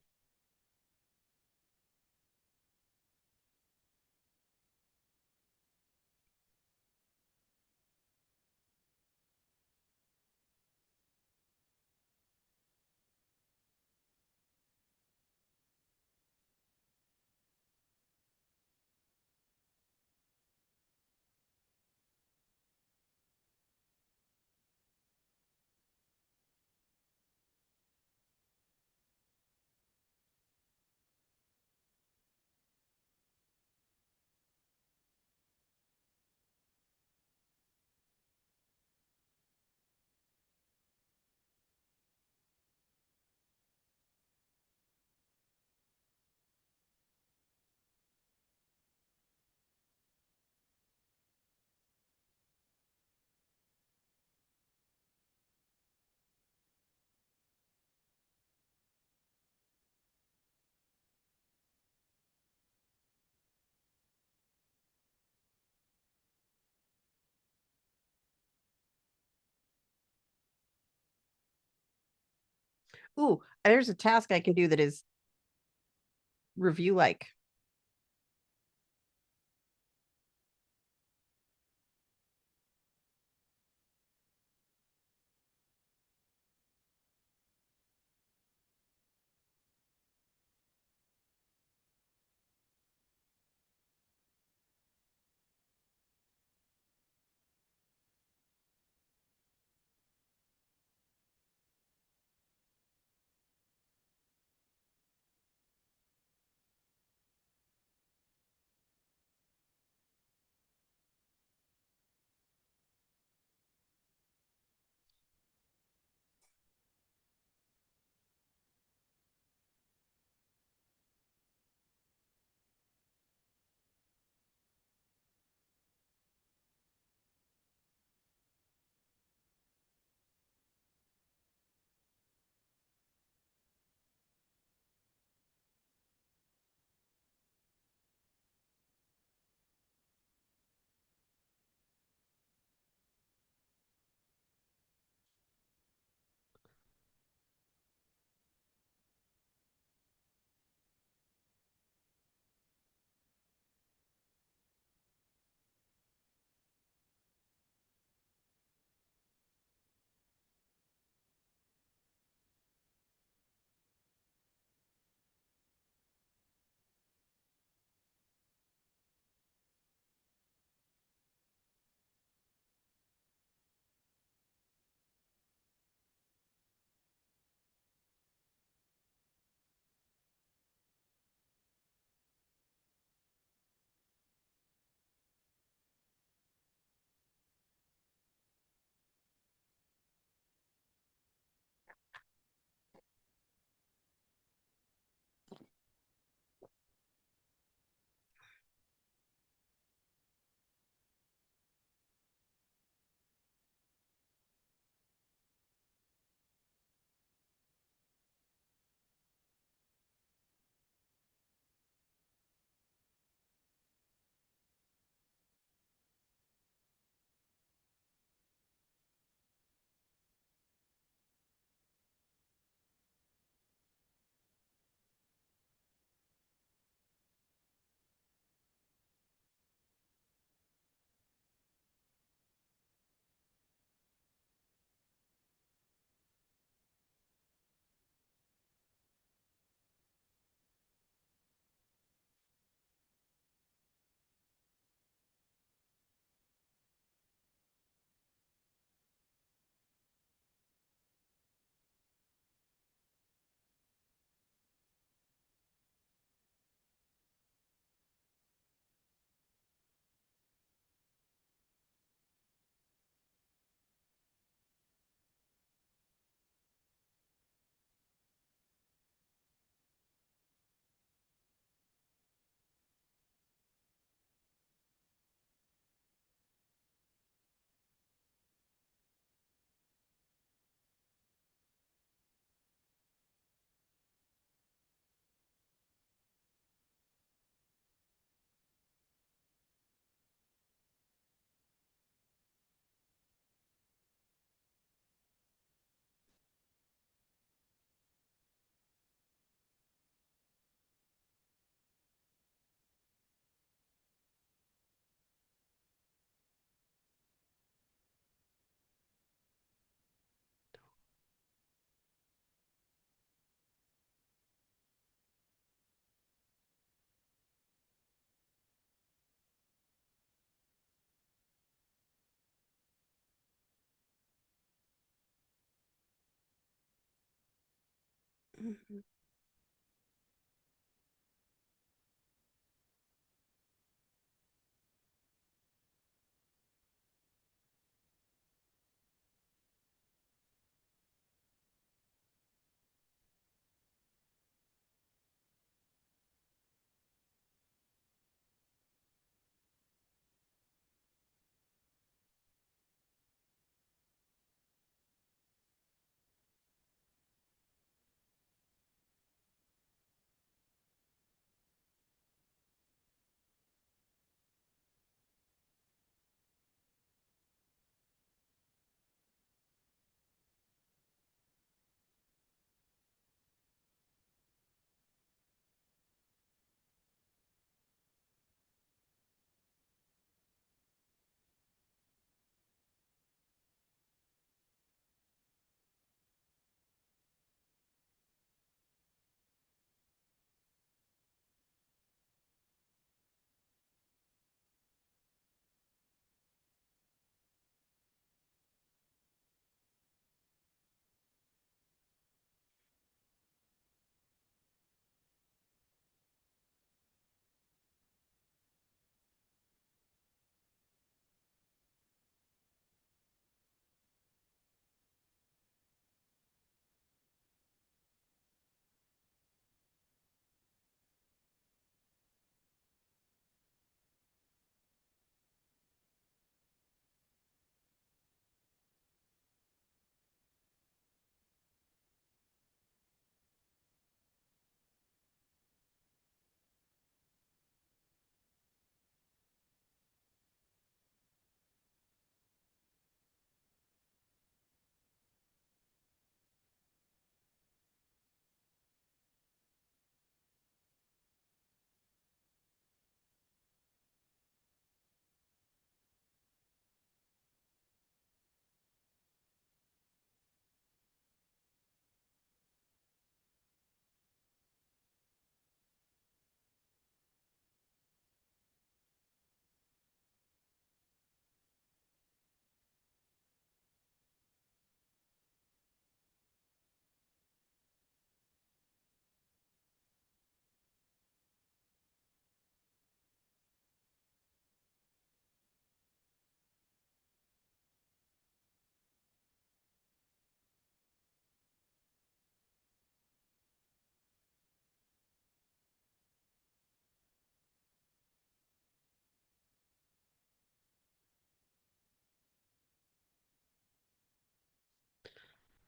Ooh, there's a task I can do that is review like.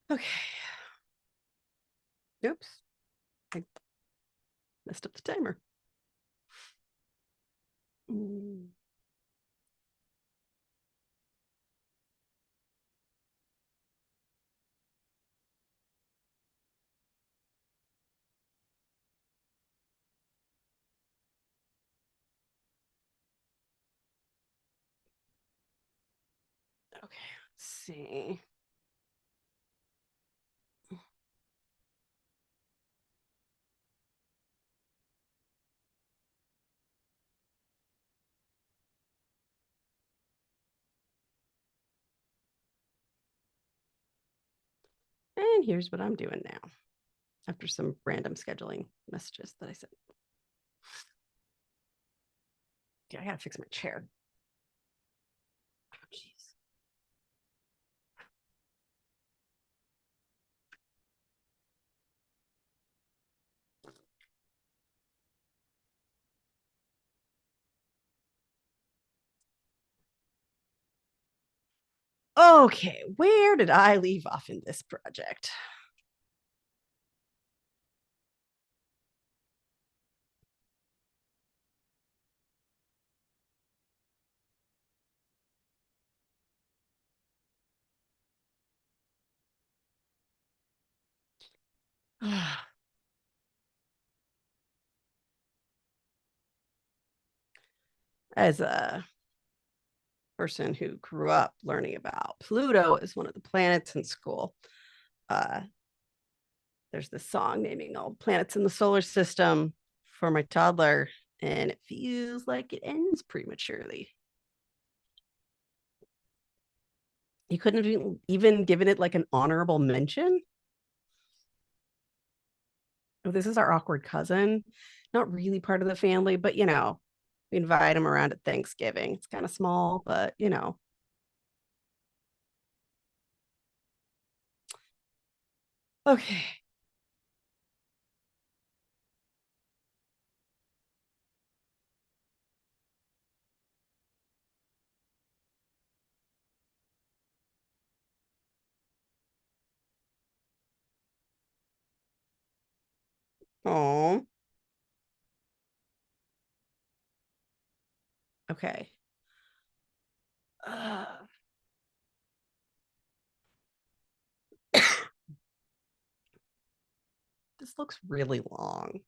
Okay. Oops. I messed up the timer. Okay, let's see. And here's what I'm doing now after some random scheduling messages that I sent. Okay, I gotta fix my chair. Oh, jeez. Okay, where did I leave off in this project? As a person who grew up learning about Pluto as one of the planets in school, there's this song naming all planets in the solar system for my toddler, and it feels like it ends prematurely. You couldn't have even given it like an honorable mention. oh, this is our awkward cousin, not really part of the family, but we invite him around at Thanksgiving. It's kind of small, but Okay. Oh, okay. Uh, this looks really long.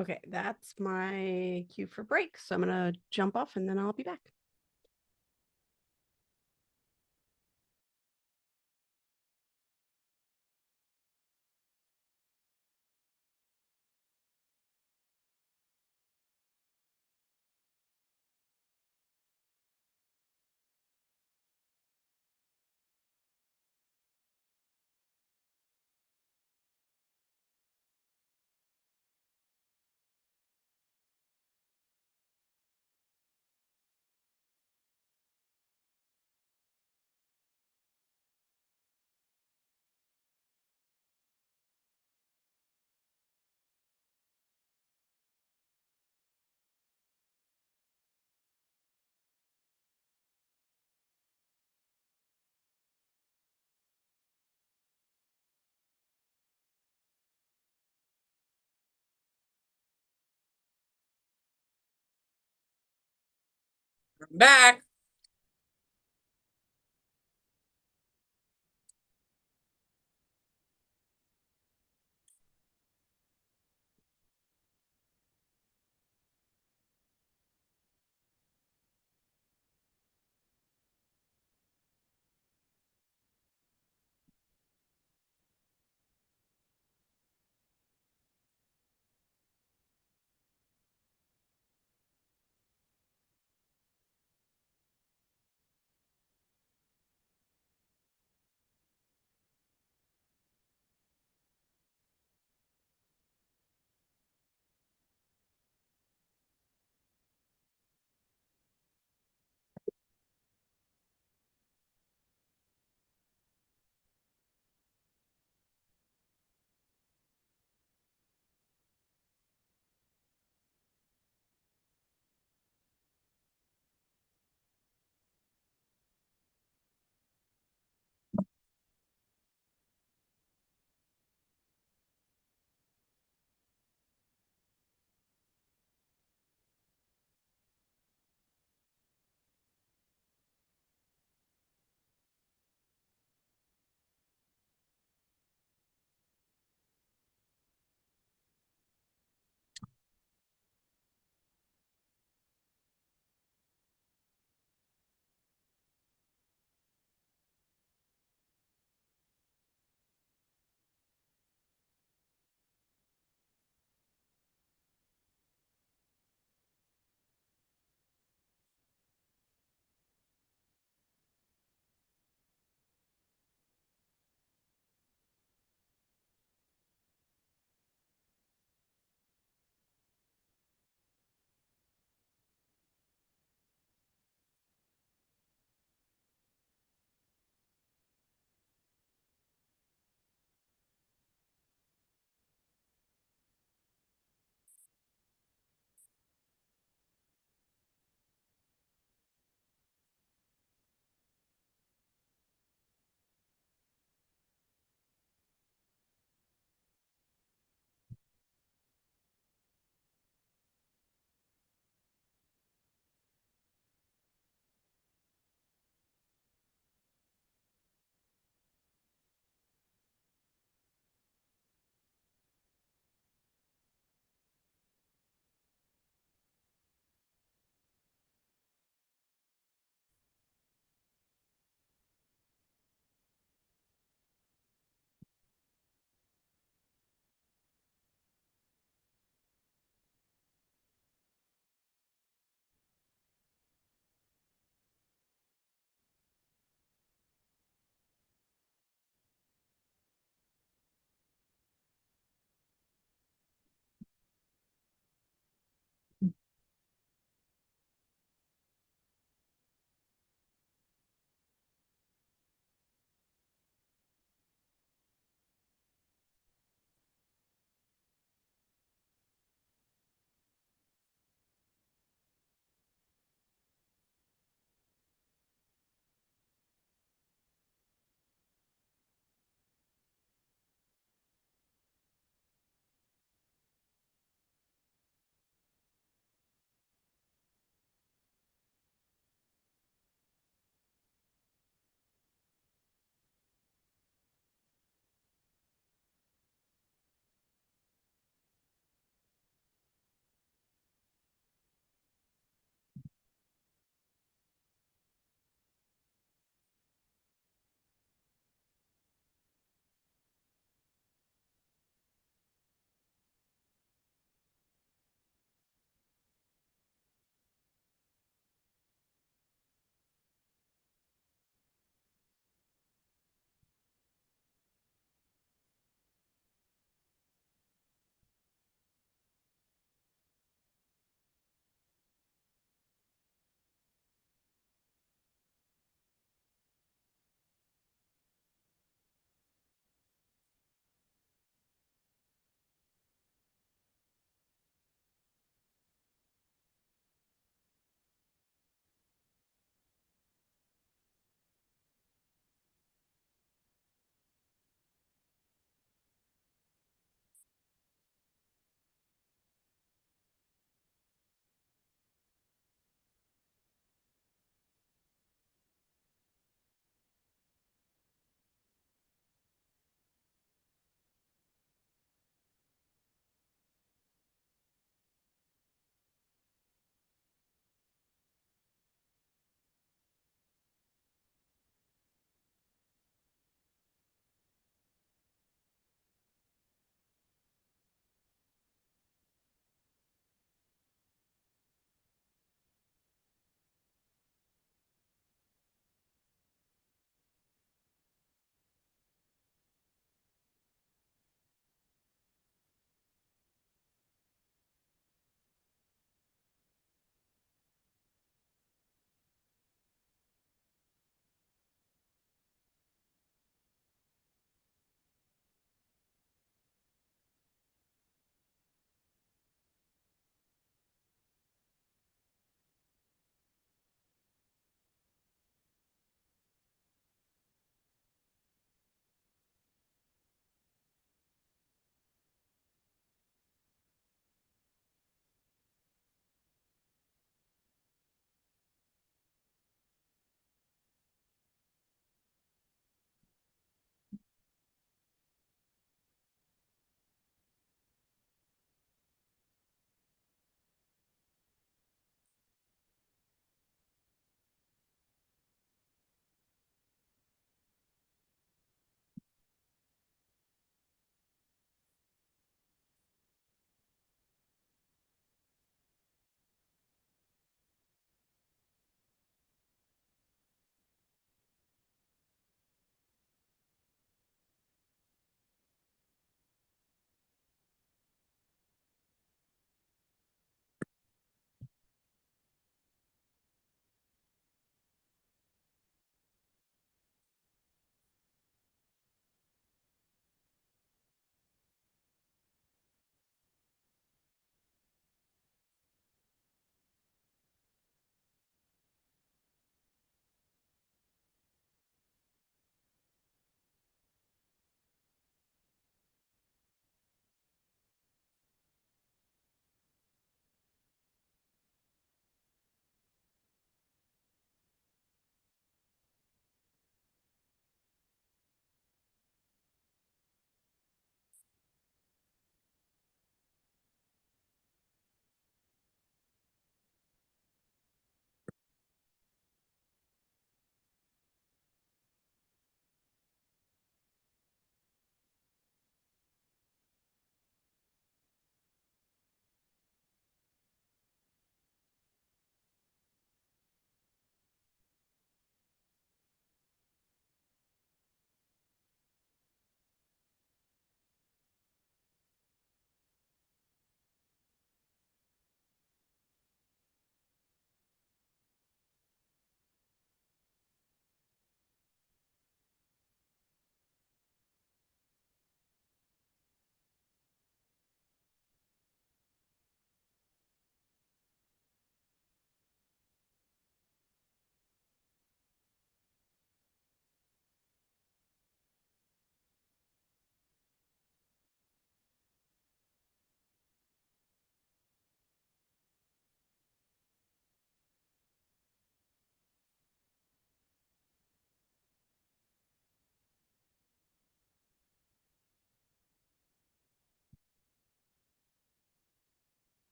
Okay, that's my cue for break. So I'm going to jump off and then I'll be back. I'm back.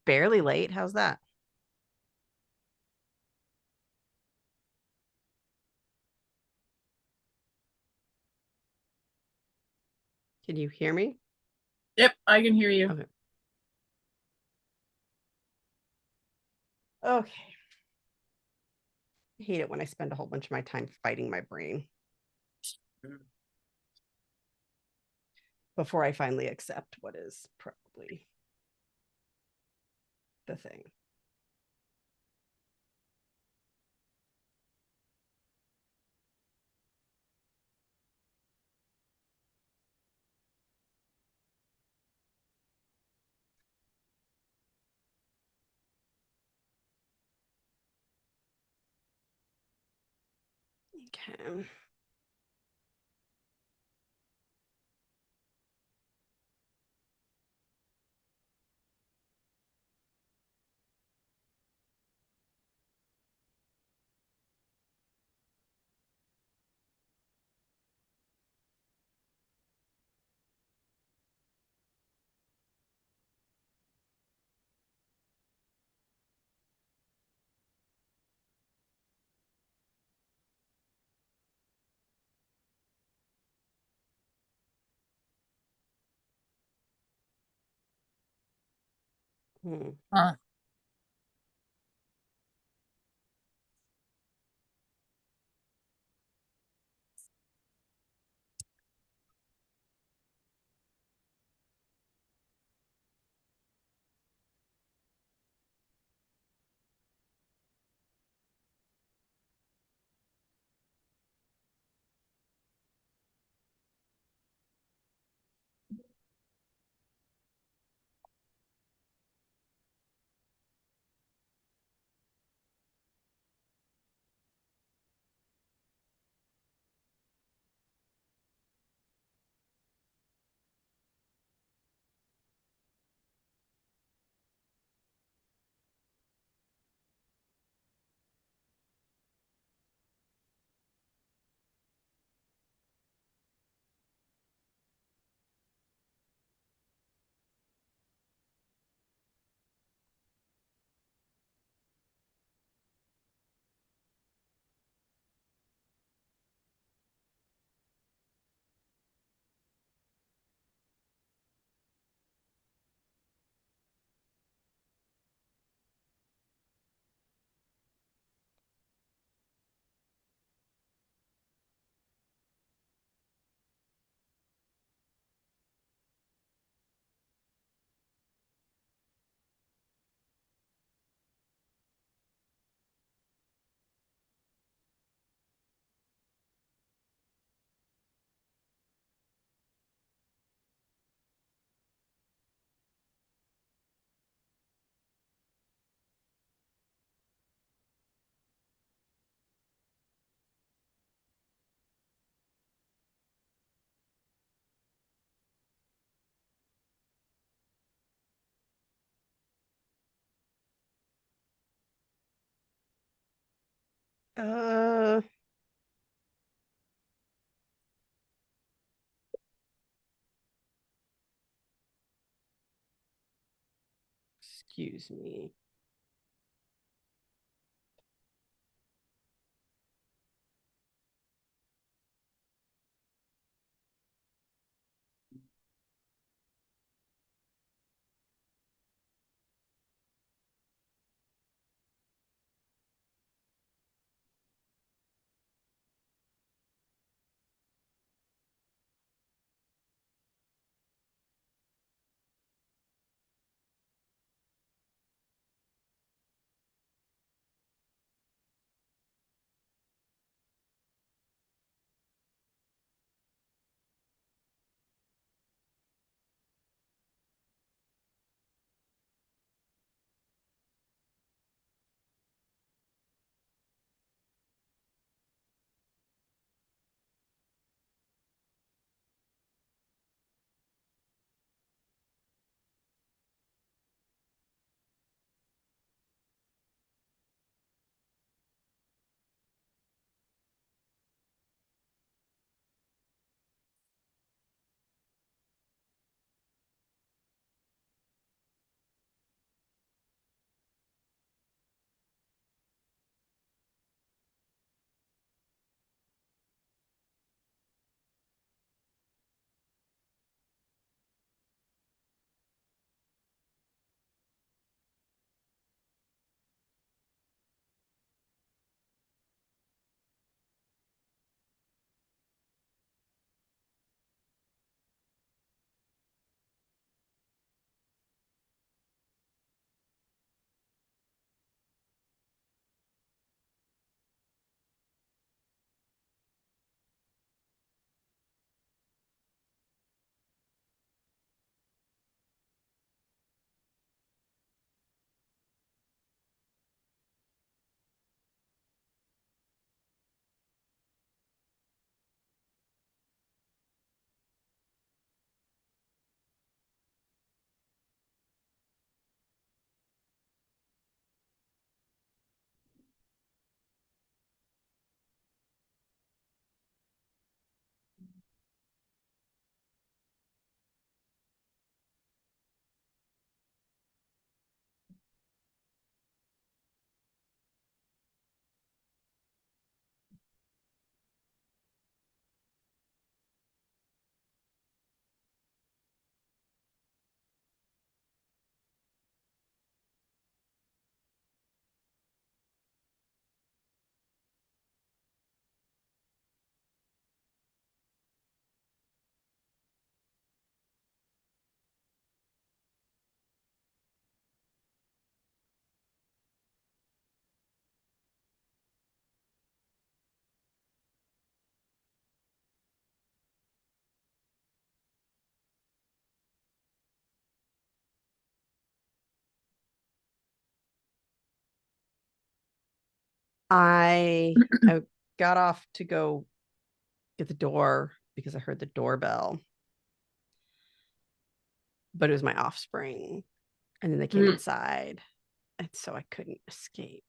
Barely late. How's that? Can you hear me? Yep, I can hear you. Okay. Okay. I hate it when I spend a whole bunch of my time fighting my brain before I finally accept what is probably the thing. Okay. Hmm. Huh. Uh, Excuse me. I got off to go get the door because I heard the doorbell, but it was my offspring. And then they came inside. And so I couldn't escape.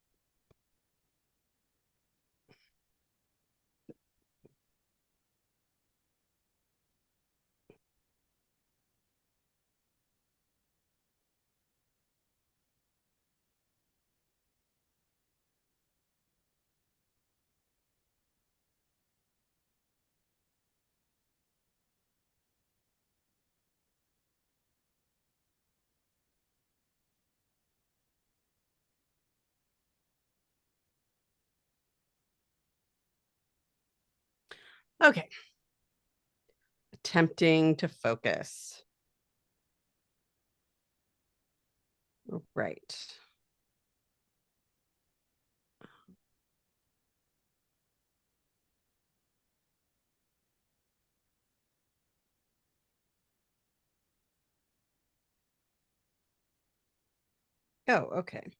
Okay. Attempting to focus. Right. Oh, okay.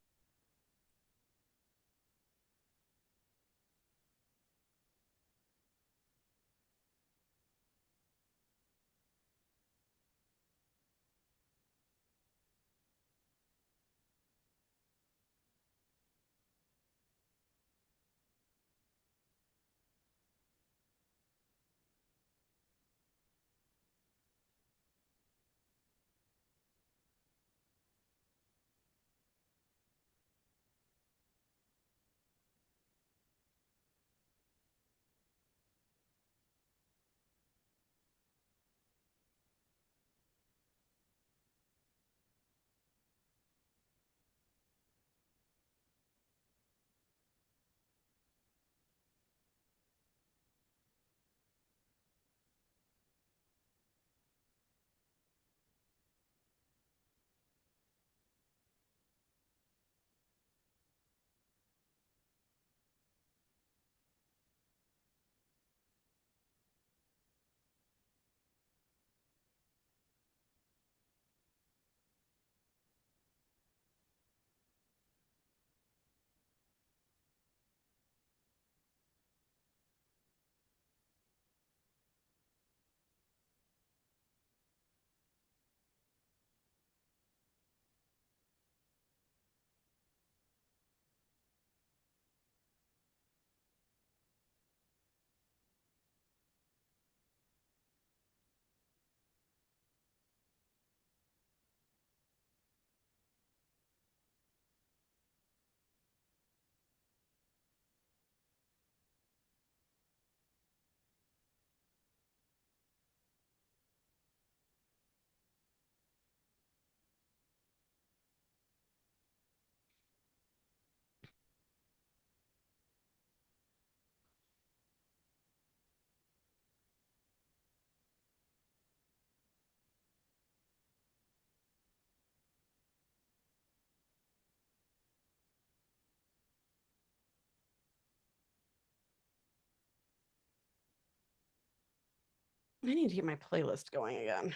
I need to get my playlist going again.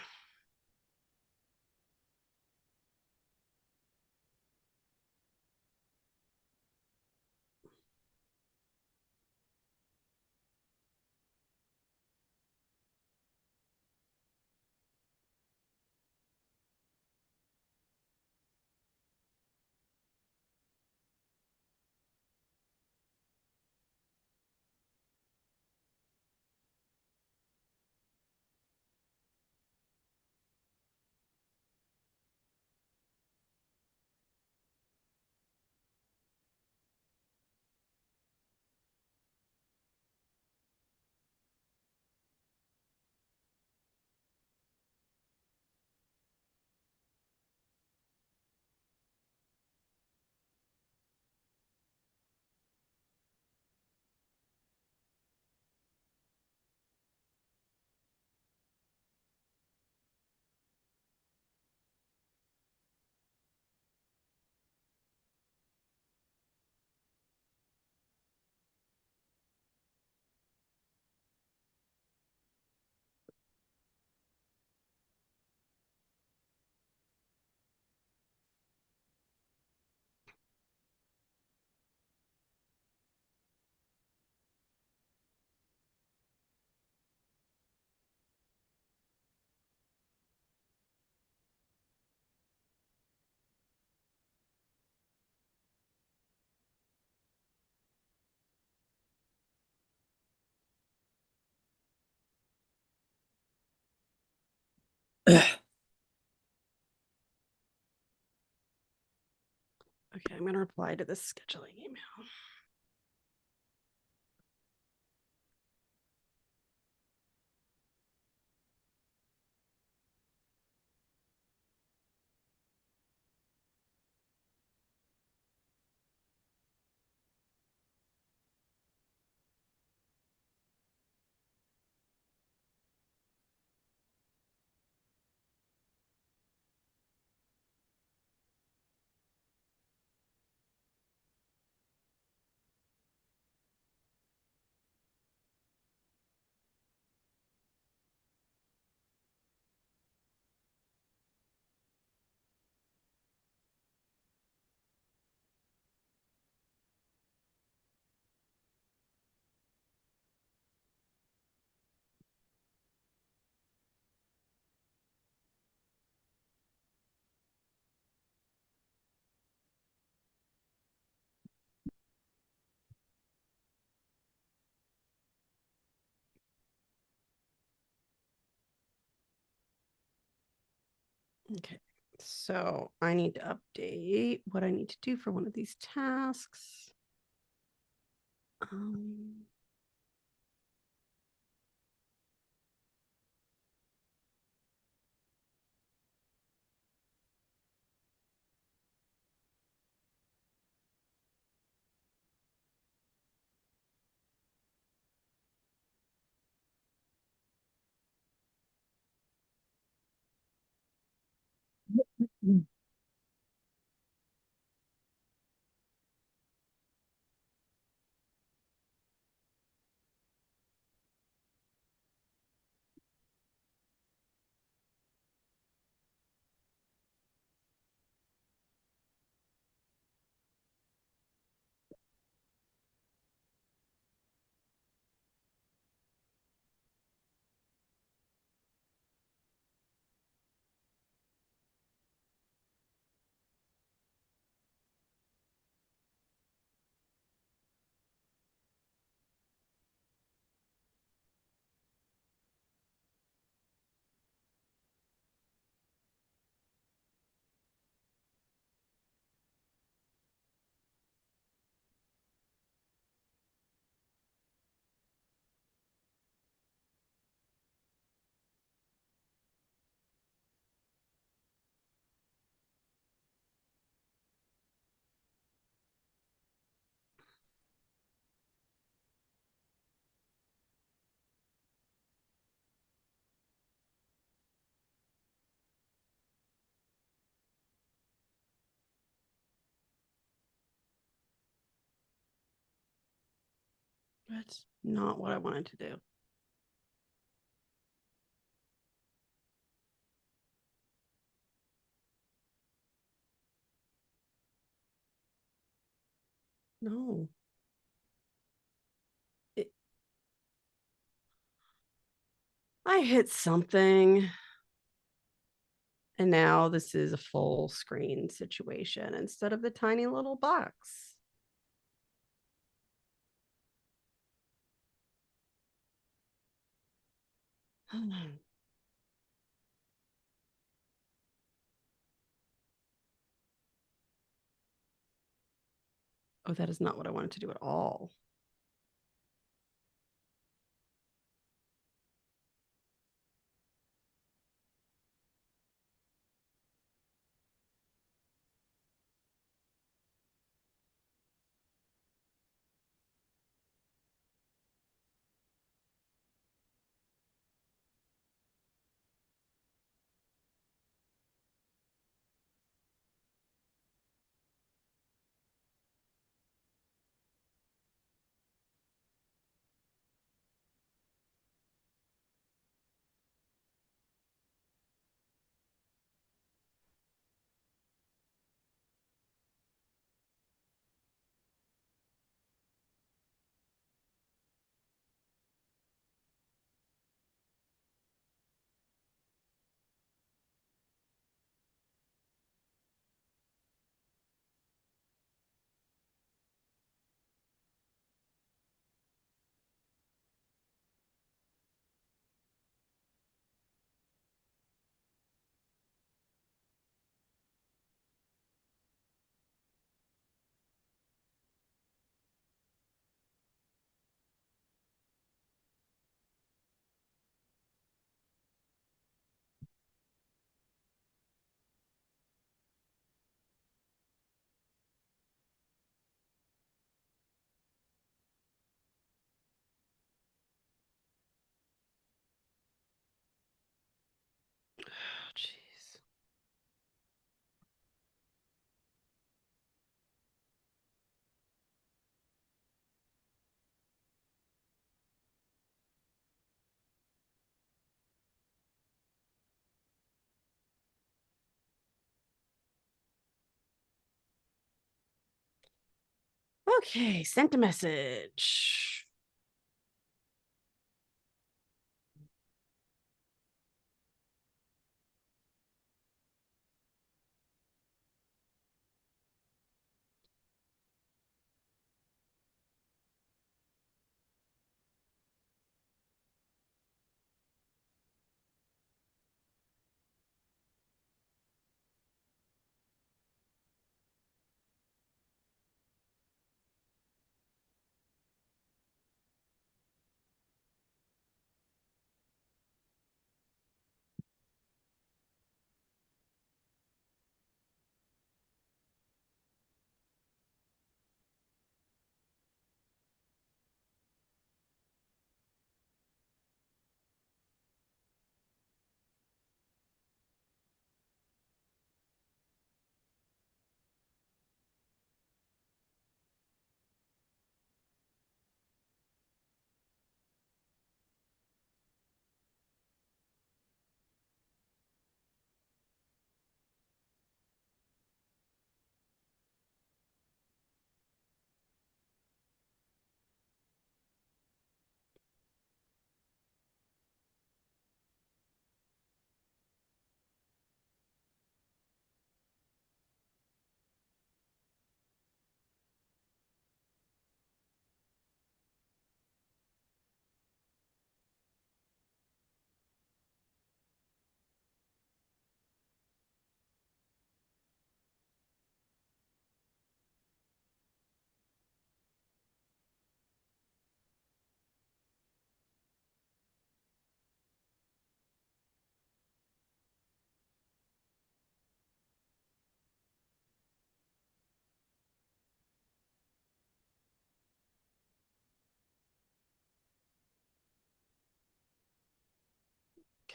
Okay, I'm going to reply to this scheduling email. Okay, so I need to update what I need to do for one of these tasks. Um, that's not what I wanted to do. No. It, I hit something. And now this is a full screen situation instead of the tiny little box. Oh, that is not what I wanted to do at all. Okay, sent a message.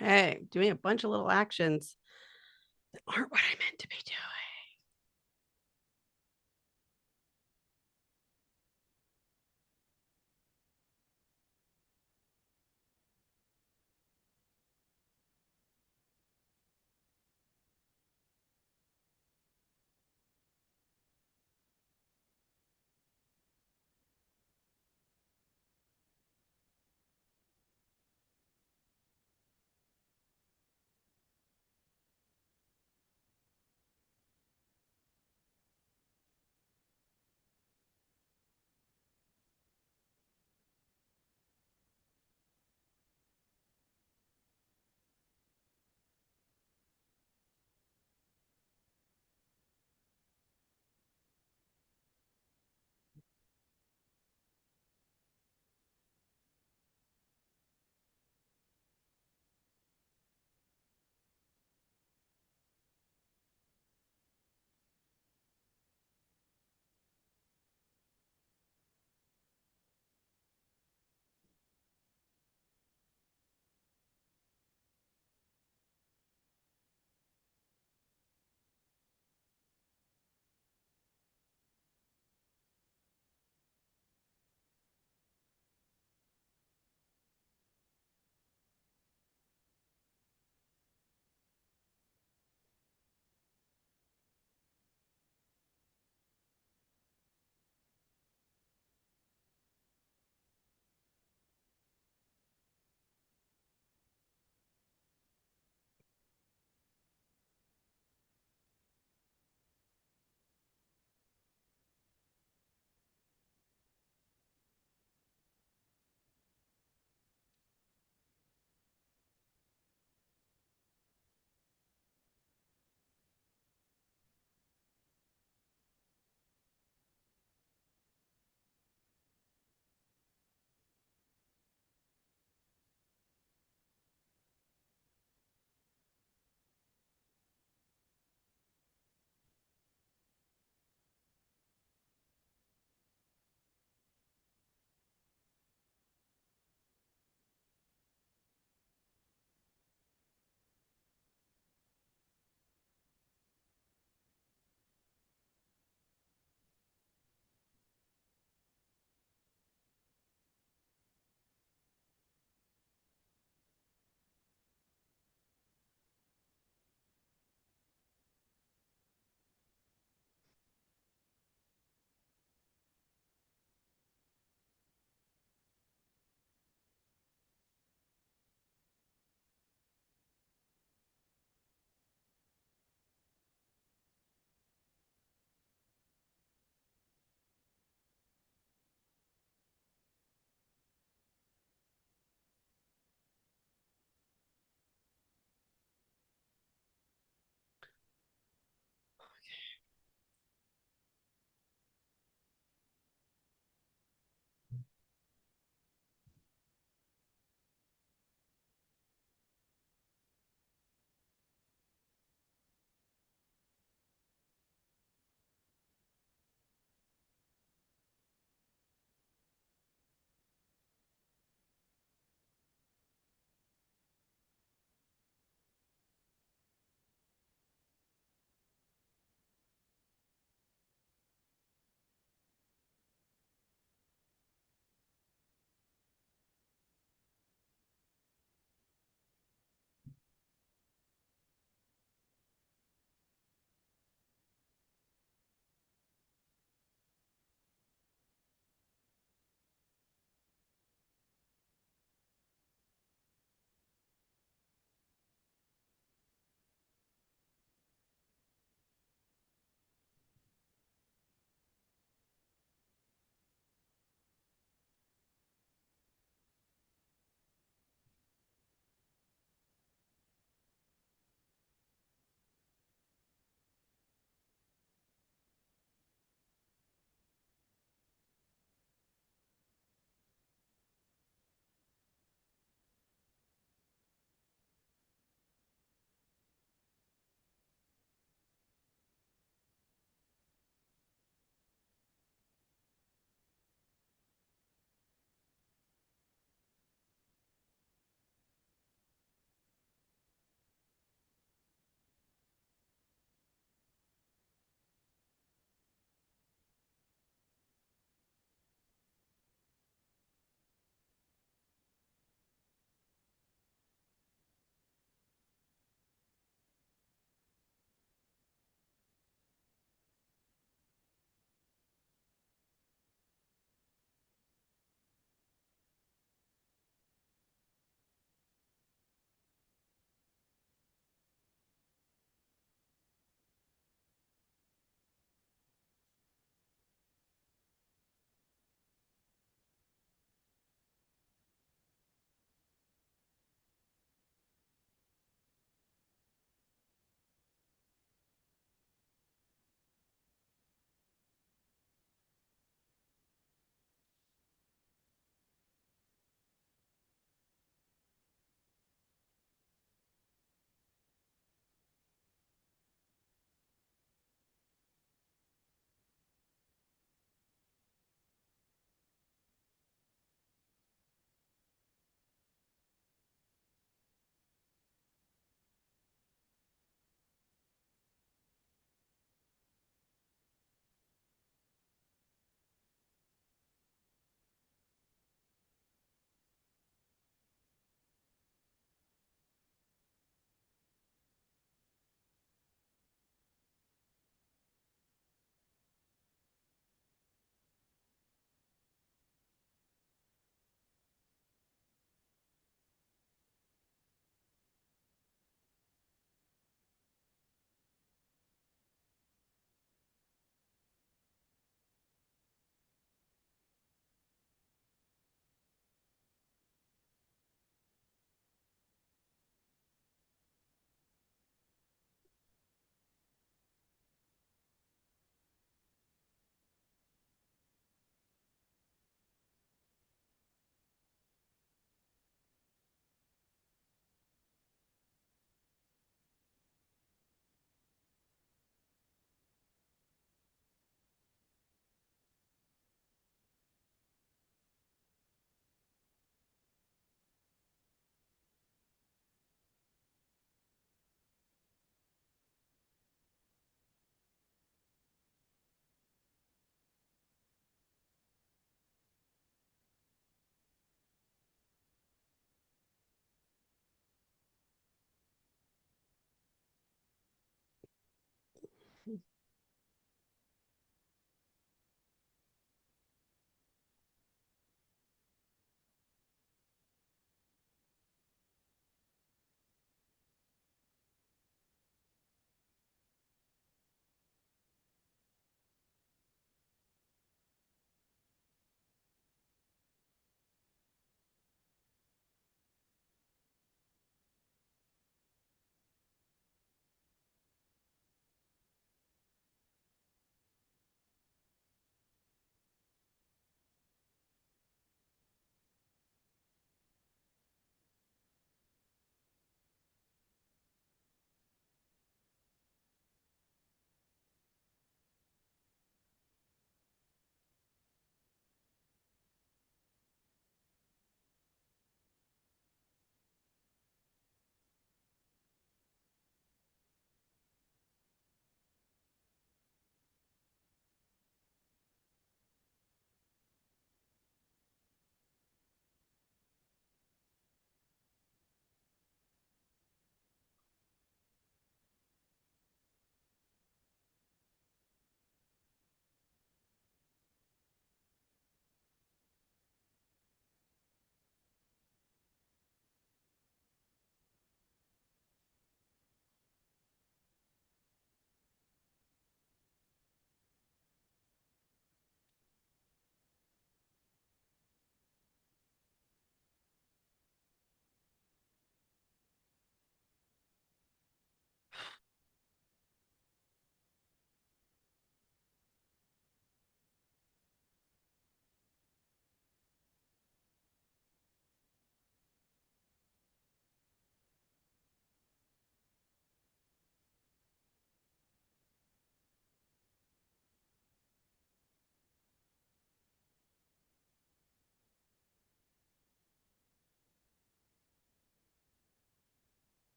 Okay, doing a bunch of little actions that aren't what I meant to be doing.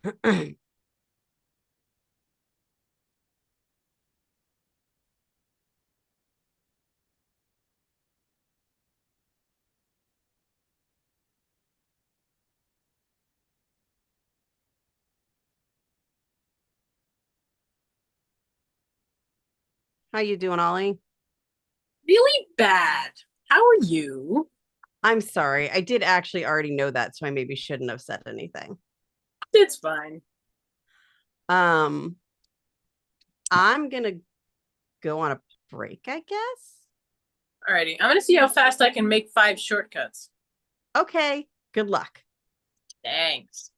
How you doing, Ollie? Really bad. How are you? I'm sorry. I did actually already know that, so I maybe shouldn't have said anything. It's fine. Um, I'm gonna go on a break, I guess. Alrighty, I'm gonna see how fast I can make 5 shortcuts. Okay, good luck. Thanks.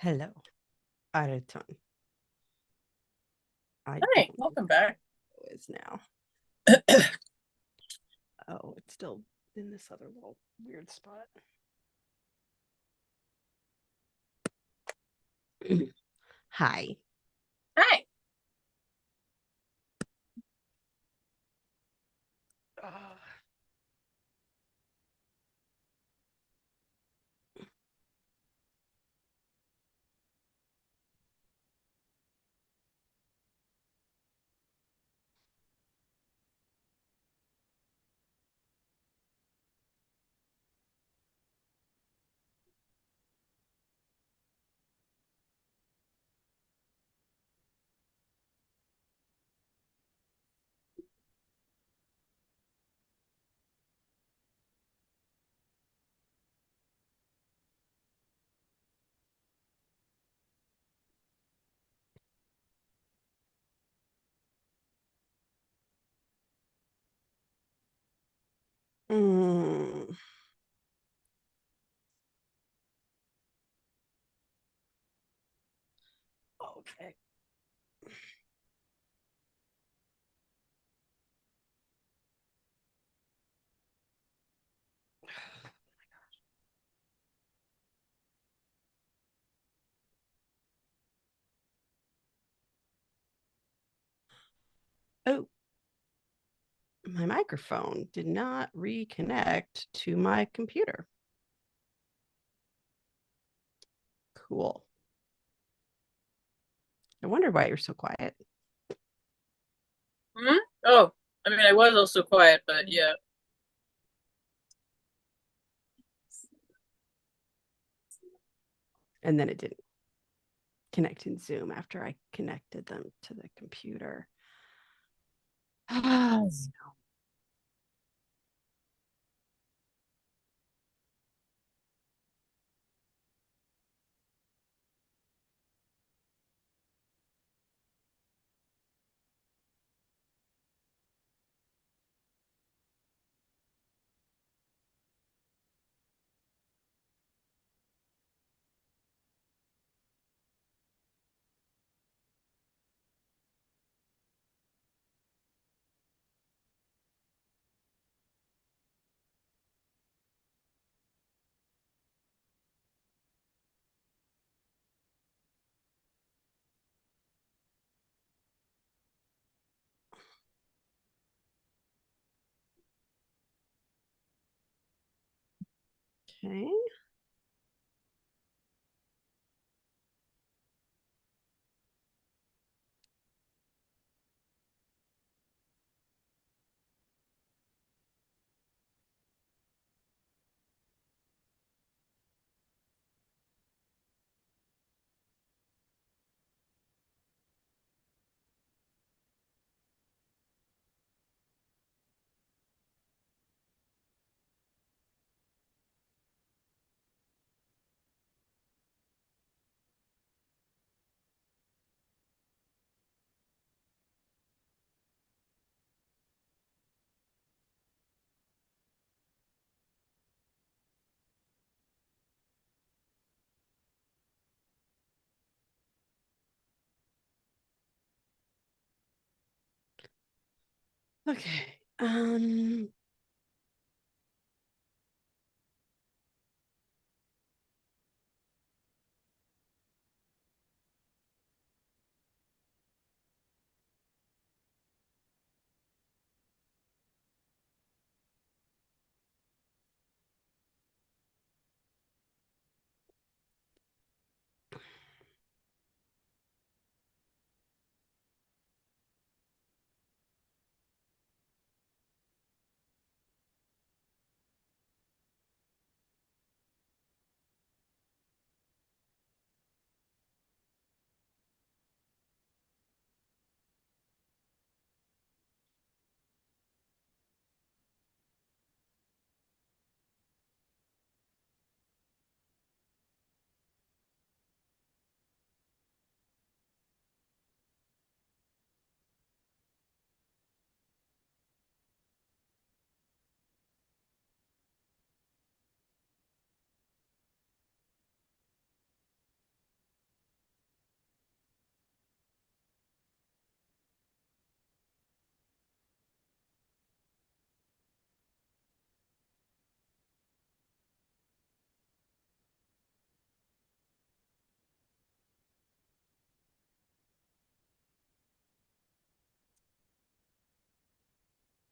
Hello. Out of time. Hi, welcome back. Is now. Oh, it's still in this other little weird spot. Hi. Hi. Mm. Okay. Oh, my microphone did not reconnect to my computer. Cool. I wonder why you're so quiet. Oh, I mean, I was also quiet, but yeah. And then it didn't connect in Zoom after I connected them to the computer. Okay. Okay.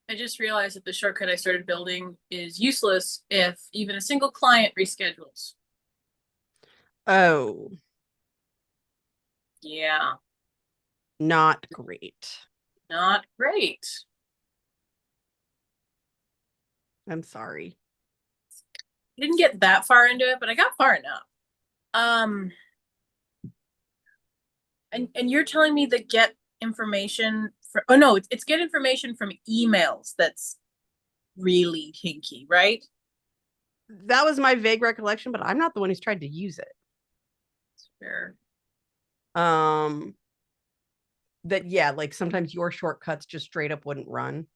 I just realized that the shortcut I started building is useless if even a single client reschedules. Oh, Yeah, not great. not great. I'm sorry. Didn't get that far into it, but I got far enough. And you're telling me that get information from, oh no, it's get information from emails that's really hinky, right? That was my vague recollection, but I'm not the one who's tried to use it. Sure. Um, that yeah, like sometimes your shortcuts just straight up wouldn't run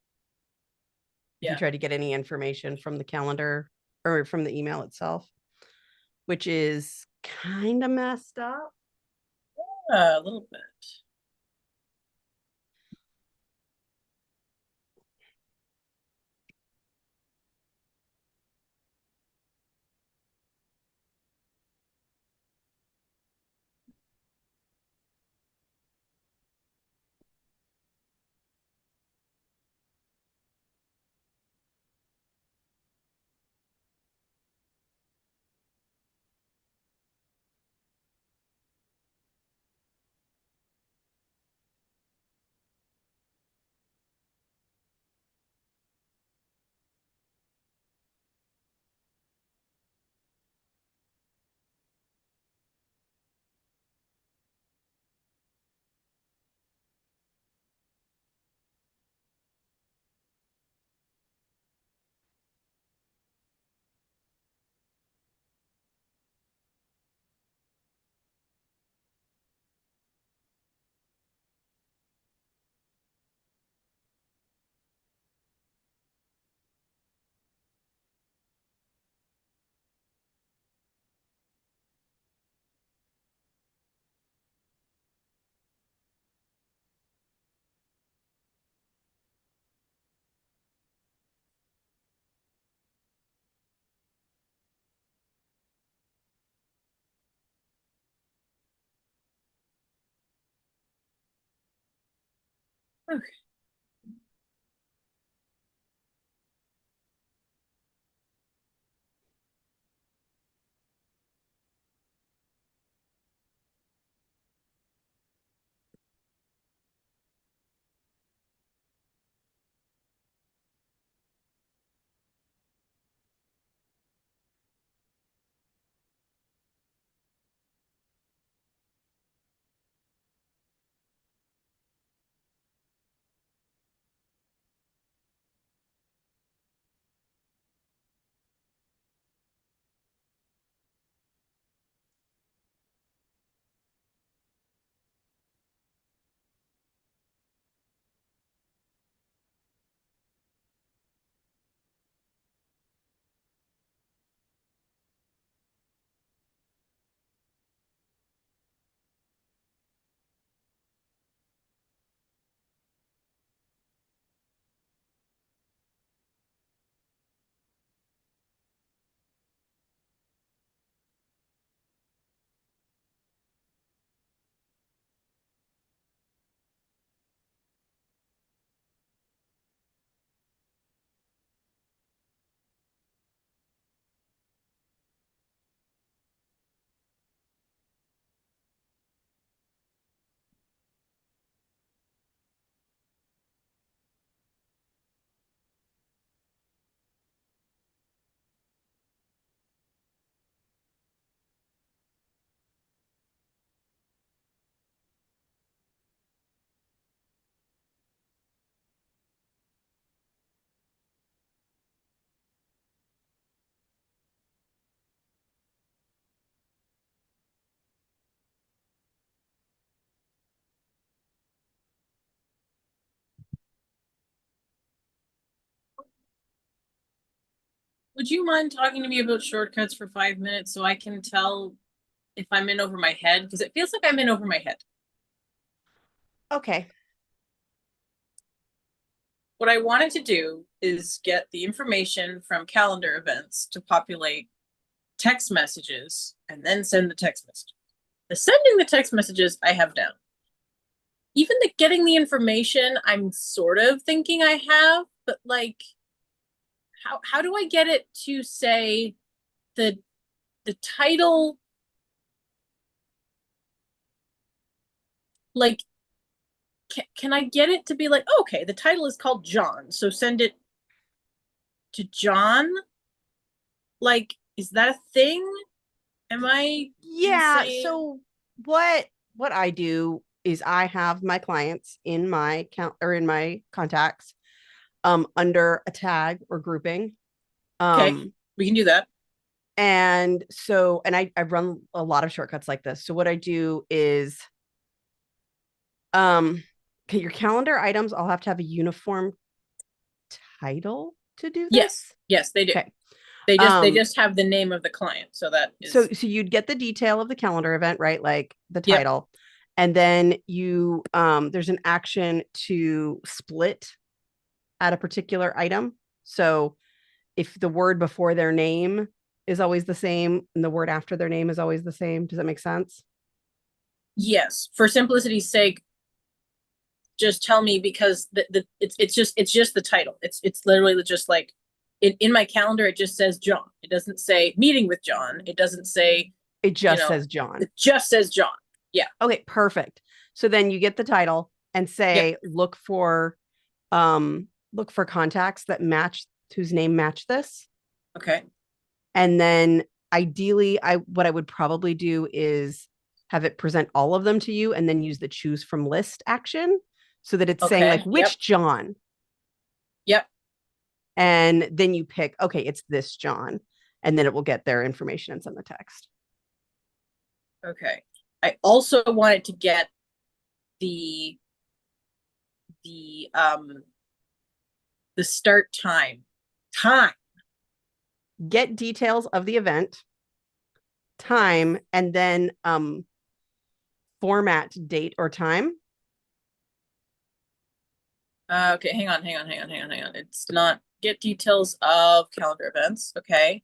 if you Yeah. try to get any information from the calendar or from the email itself, which is kind of messed up. A little bit. Okay. Would you mind talking to me about shortcuts for 5 minutes so I can tell if I'm in over my head? Because it feels like I'm in over my head. Okay. What I wanted to do is get the information from calendar events to populate text messages and then send the text message. The sending the text messages I have down. Even the getting the information I'm sort of thinking I have, but like, how do I get it to say the title? Like, can I get it to be like, oh, okay, the title is called John, so send it to John? Like, is that a thing? Am I Yeah. insane? So what I do is I have my clients in my account or in my contacts under a tag or grouping. Okay, we can do that. And so, and I run a lot of shortcuts like this. So what I do is okay, your calendar items all have to have a uniform title to do this. Yes, they do. Okay. They just have the name of the client. So that is so you'd get the detail of the calendar event, right? Like the title. Yep. And then you there's an action to split at a particular item. So if the word before their name is always the same and the word after their name is always the same, does that make sense? Yes. For simplicity's sake, just tell me, because it's just the title. It's literally just like in my calendar, it just says John. It doesn't say meeting with John. It doesn't say, it just says John. It just says John. Yeah. Okay, perfect. So then you get the title and say, look for contacts that match, whose name match this. Okay. And then ideally, what I would probably do is have it present all of them to you and then use the choose from list action so that it's saying like, which John? Yep. And then you pick, okay, it's this John. And then it will get their information and send the text. Okay. I also wanted to get the start time. Get details of the event, time, and then format date or time. Okay, hang on. It's not get details of calendar events. Okay.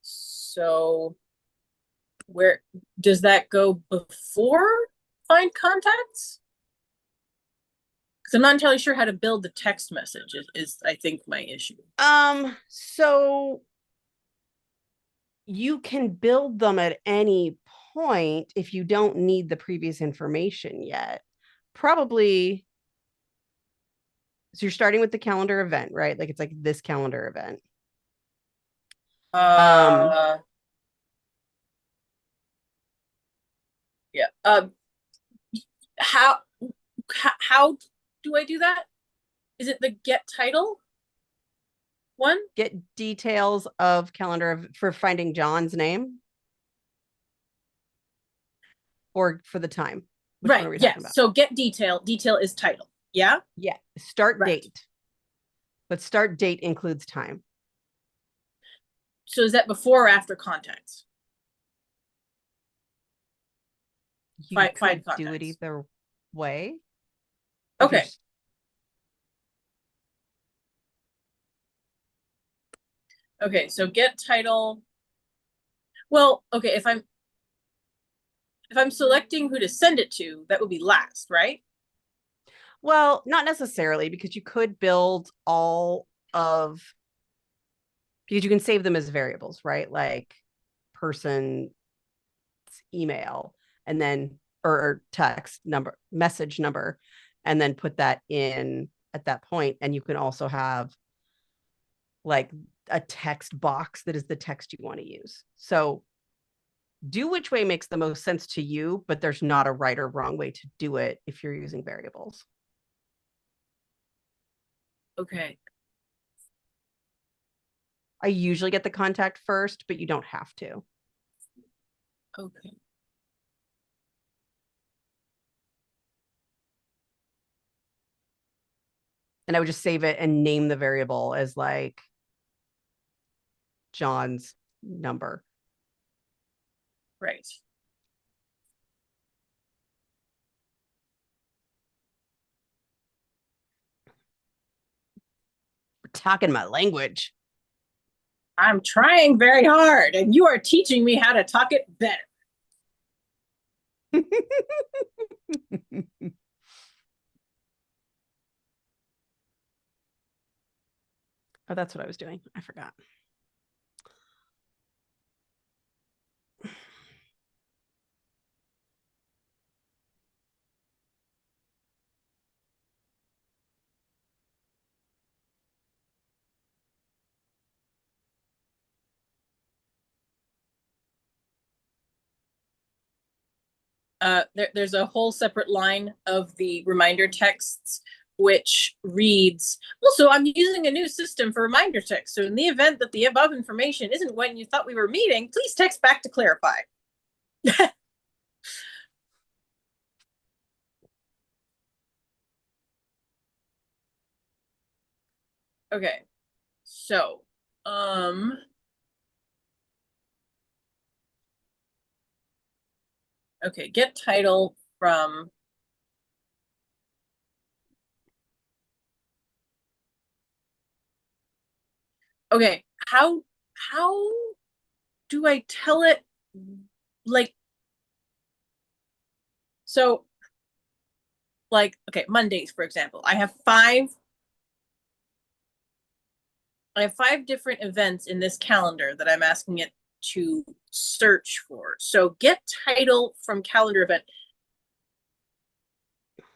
So where does that go before find contacts? Because I'm not entirely sure how to build the text message is I think my issue. So you can build them at any point if you don't need the previous information yet. Probably. So you're starting with the calendar event, right? Like it's like this calendar event. Yeah. How do I do that? Is it the get title one? Get details of calendar for finding John's name or for the time. Which right. Yes. Yeah. So get detail. Detail is title. Yeah. Yeah. Start date. But start date includes time. So is that before or after contacts? You could do it either way. Okay. Okay, so get title. Well, okay, if I'm selecting who to send it to, that would be last, right? Well, not necessarily, because you could build all of, because you can save them as variables, right? Like person's email and then, or text number, message number, and then put that in at that point. And you can also have like a text box that is the text you want to use. So do which way makes the most sense to you, but there's not a right or wrong way to do it if you're using variables. Okay. I usually get the contact first, but you don't have to. Okay. And I would just save it and name the variable as like John's number. Right. We're talking my language. I'm trying very hard, and you are teaching me how to talk it better. Oh, that's what I was doing. I forgot. There's a whole separate line of the reminder texts which reads, also, I'm using a new system for reminder text. So in the event that the above information isn't when you thought we were meeting, please text back to clarify. Okay. So, okay, get title from okay, how do I tell it, like, so, like, okay, Mondays, for example, I have five different events in this calendar that I'm asking it to search for. So get title from calendar event.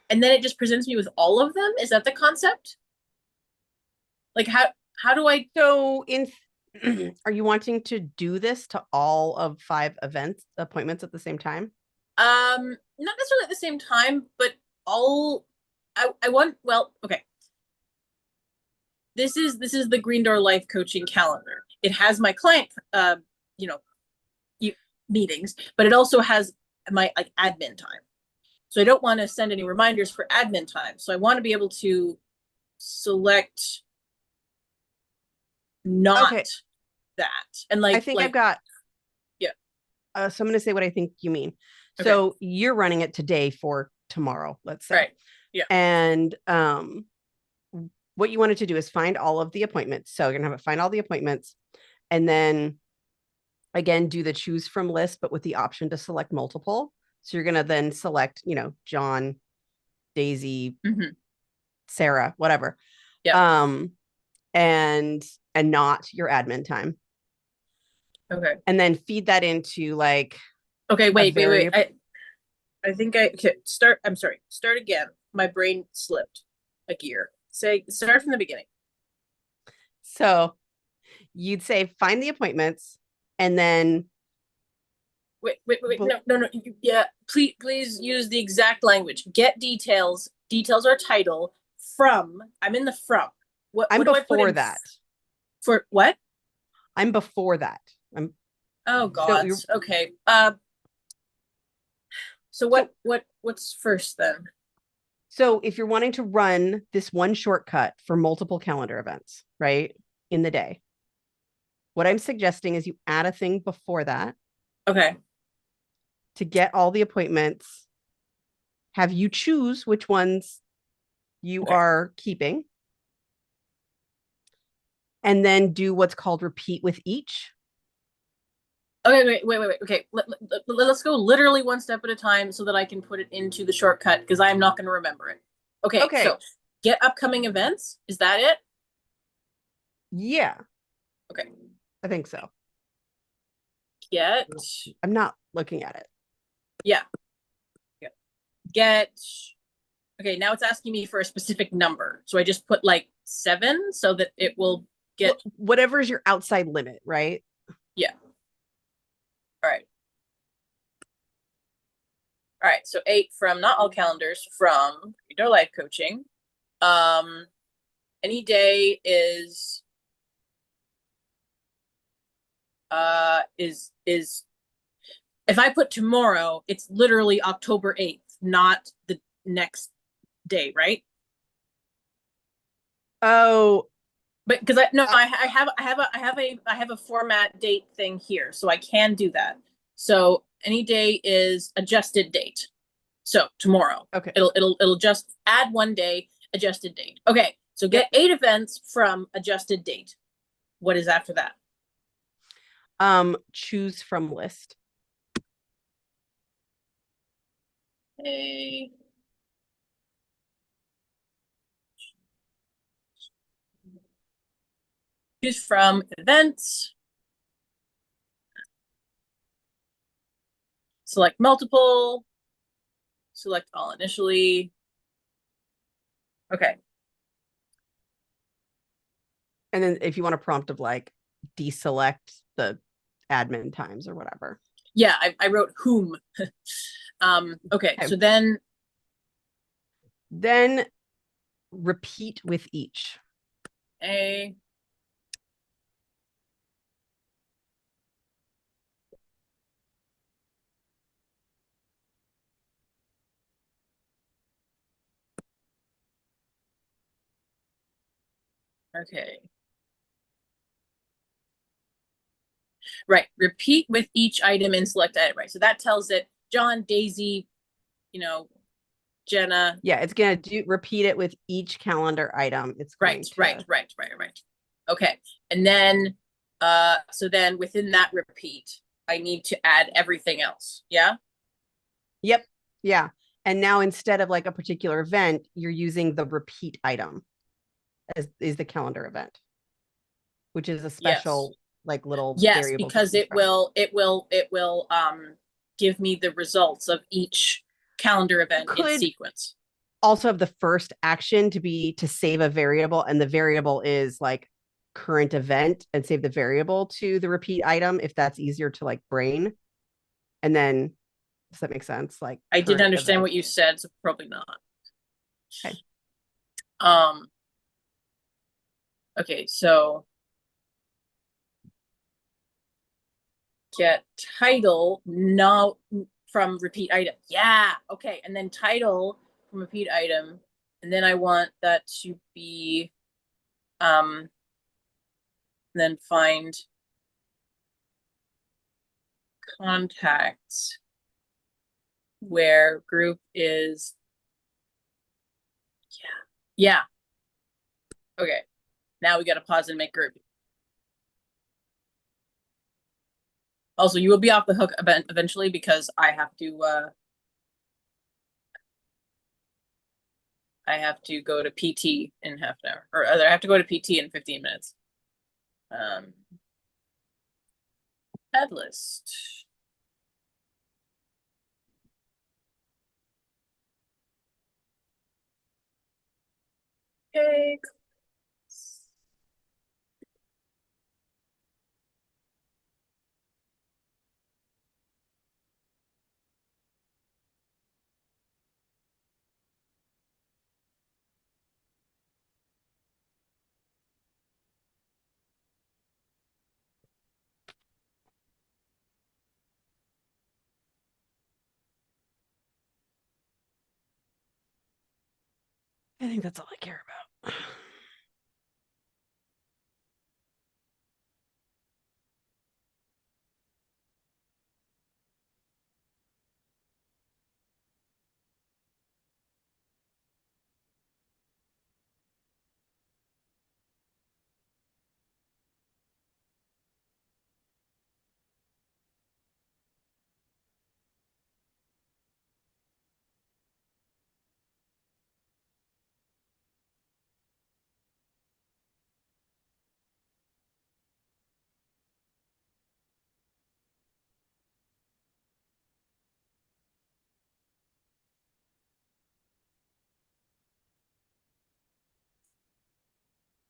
And then it just presents me with all of them. Is that the concept? Like how do I So in are you wanting to do this to all of 5 appointments at the same time? not necessarily at the same time, but all I want, well, okay. This is the Green Door Life Coaching calendar. It has my client you know, meetings, but it also has my like admin time. So I don't want to send any reminders for admin time. So I want to be able to select not Okay. that. And like I think I've got yeah. So I'm going to say what I think you mean. Okay. So you're running it today for tomorrow, let's say. Right. Yeah. And what you wanted to do is find all of the appointments. So you're going to have it find all the appointments and then again do the choose from list, but with the option to select multiple. So you're going to then select, John, Daisy, Sarah, whatever. Yeah. And not your admin time. Okay. And then feed that into like okay, wait. I think start again. My brain slipped a gear. Start from the beginning. So you'd say find the appointments and then Wait. No. Yeah, please use the exact language. Get details. Details are title from. I'm in the from. What I'm do I put before in that. For what? I'm before that. Oh God. Okay. So what's first then? So if you're wanting to run this one shortcut for multiple calendar events, right, in the day, what I'm suggesting is you add a thing before that. Okay. To get all the appointments, have you choose which ones you are keeping, and then do what's called repeat with each. Okay, wait. Okay, let's go literally one step at a time so that I can put it into the shortcut because I'm not going to remember it. Okay, so get upcoming events. Is that it? Yeah. Okay. I think so. I'm not looking at it. Yeah. Get. Okay, now it's asking me for a specific number. So I just put like 7 so that it will get whatever's your outside limit, right? Yeah. All right. All right, so 8 from not all calendars from Indoor Life Coaching. Any day is if I put tomorrow, it's literally October 8th, not the next day, right? Oh, but because I have a format date thing here, so I can do that. So any day is adjusted date. So tomorrow. Okay. It'll just add one day, adjusted date. Okay. So get 8 events from adjusted date. What is after that? Choose from list. Okay. Choose from events. Select multiple. Select all initially. Okay. And then if you want a prompt of like deselect the admin times or whatever. Yeah, I wrote whom. Okay, so then repeat with each. A. Okay. Right. Repeat with each item and select edit. Right. So that tells it John, Daisy, Jenna. Yeah, it's gonna repeat it with each calendar item. It's right. Okay. And then so then within that repeat, I need to add everything else. Yeah. Yep. Yeah. And now instead of like a particular event, you're using the repeat item as is the calendar event, which is a special like little variable. Because it will give me the results of each calendar event in sequence. Also have the first action to be to save a variable, and the variable is like current event, and save the variable to the repeat item if that's easier to like brain. And then does that make sense? Like I didn't understand what you said, so probably not. Okay. Okay, so get title now from repeat item. Yeah, okay. And then title from repeat item. And then I want that to be then find contacts where group is yeah. Okay. Now we got to pause and make group. Also, you will be off the hook eventually because I have to go to PT in half an hour, or I have to go to PT in 15 minutes. Head list. Okay. I think that's all I care about.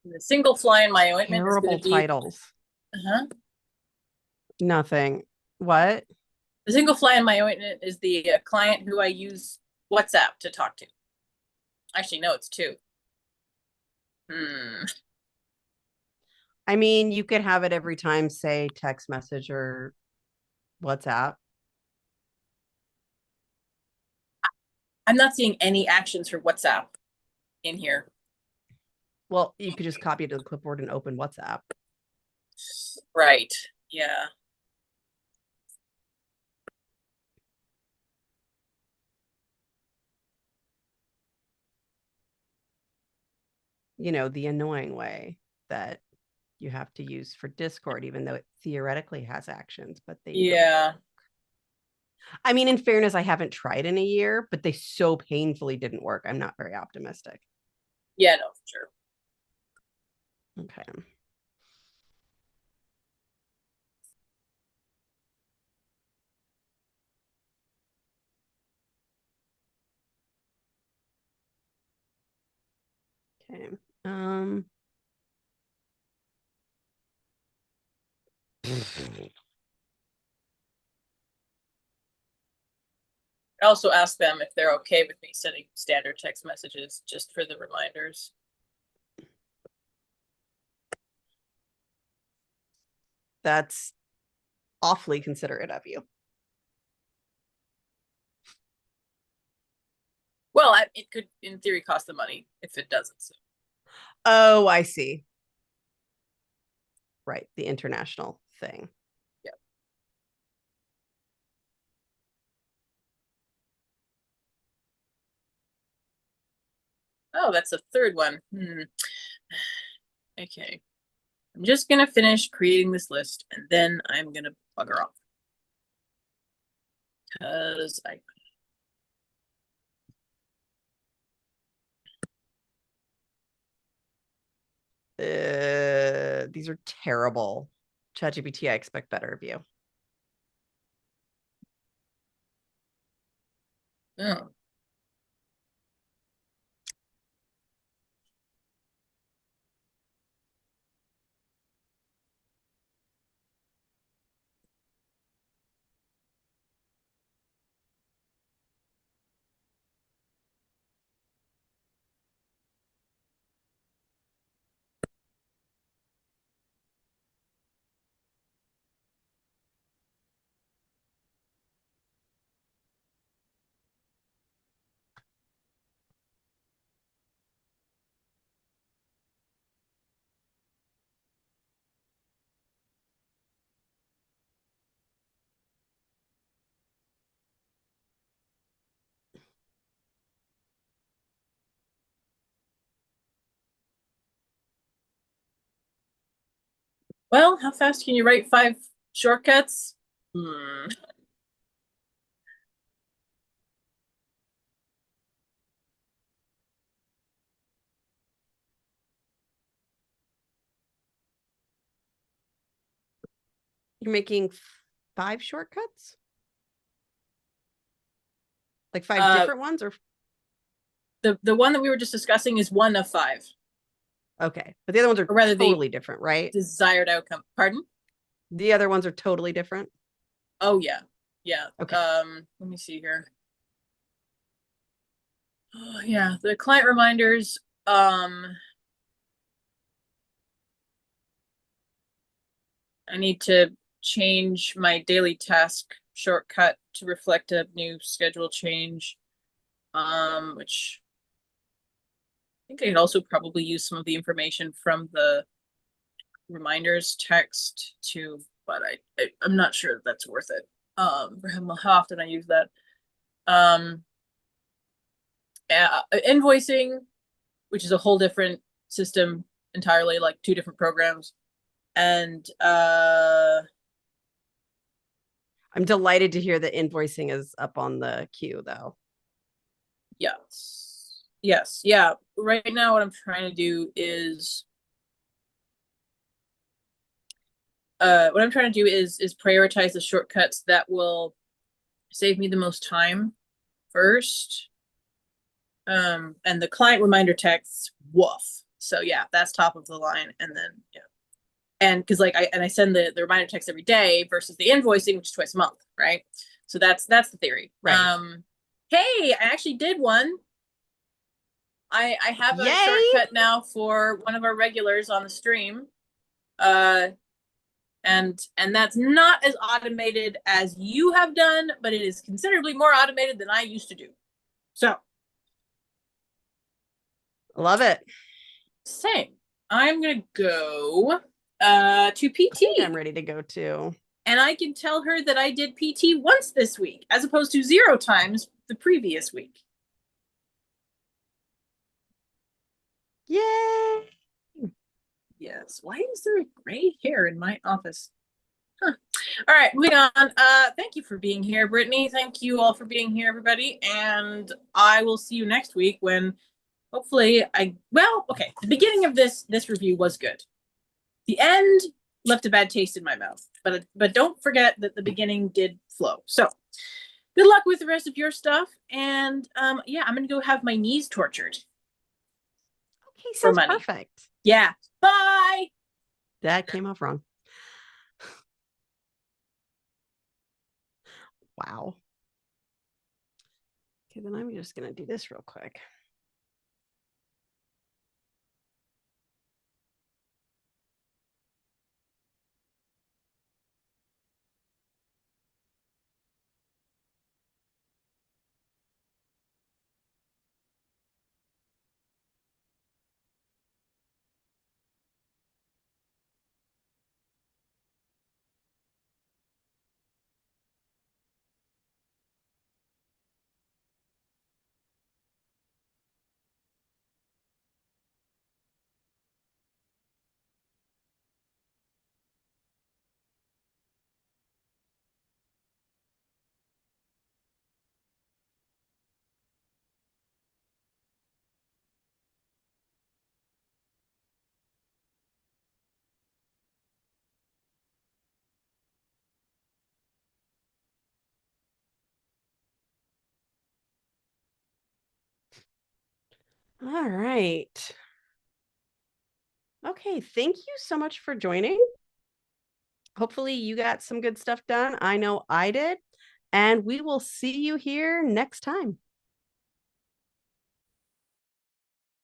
The single fly in my ointment Terrible is going to be titles. Nothing. What? The single fly in my ointment is the client who I use WhatsApp to talk to. Actually, no, it's two. I mean, you could have it every time, say text message or WhatsApp. I'm not seeing any actions for WhatsApp in here. Well, you could just copy it to the clipboard and open WhatsApp. Right. Yeah. The annoying way that you have to use for Discord, even though it theoretically has actions, but they don't. I mean, in fairness, I haven't tried in a year, but they so painfully didn't work. I'm not very optimistic. Yeah, no, for sure. Okay. Okay. I also ask them if they're okay with me sending standard text messages just for the reminders. That's awfully considerate of you. Well, it could, in theory, cost them money if it doesn't. So. Oh, I see. Right, the international thing. Yep. Oh, that's the third one. Okay. I'm just going to finish creating this list, and then I'm going to bugger off. Because I... These are terrible. ChatGPT, I expect better of you. Oh. Well, how fast can you write 5 shortcuts? You're making 5 shortcuts? Like 5 different ones, or the one that we were just discussing is 1 of 5. okay, but the other ones are rather totally different, right? Desired outcome. Pardon? The other ones are totally different. Oh yeah, yeah. Okay. Let me see here. Oh yeah, the client reminders. I need to change my daily task shortcut to reflect a new schedule change. Which I think I could also probably use some of the information from the reminders text too, but I'm not sure that that's worth it. For how often I use that. Invoicing, which is a whole different system entirely, like 2 different programs. And I'm delighted to hear that invoicing is up on the queue, though. Yes. Yeah. Right now, what I'm trying to do is prioritize the shortcuts that will save me the most time first. And the client reminder texts, woof. So yeah, that's top of the line. And then yeah. And because like I send the reminder text every day versus the invoicing, which is twice a month, right? So that's the theory. Right. Hey, I actually did one. I have a Yay! shortcut now for one of our regulars on the stream. And that's not as automated as you have done, but it is considerably more automated than I used to do. So love it. Same. I'm gonna go to PT. I'm ready to go too. And I can tell her that I did PT once this week, as opposed to 0 times the previous week. Yay! Yes. Why is there a gray hair in my office? Huh. All right, moving on. Thank you for being here, Brittany. Thank you all for being here, everybody. And I will see you next week when hopefully okay. The beginning of this review was good. The end left a bad taste in my mouth, but don't forget that the beginning did flow. So good luck with the rest of your stuff. And yeah, I'm gonna go have my knees tortured. He for sounds money. perfect. Yeah. Bye. That came off wrong. Wow. Okay, then I'm just going to do this real quick. All right. Okay, thank you so much for joining. Hopefully you got some good stuff done. I know I did. And we will see you here next time.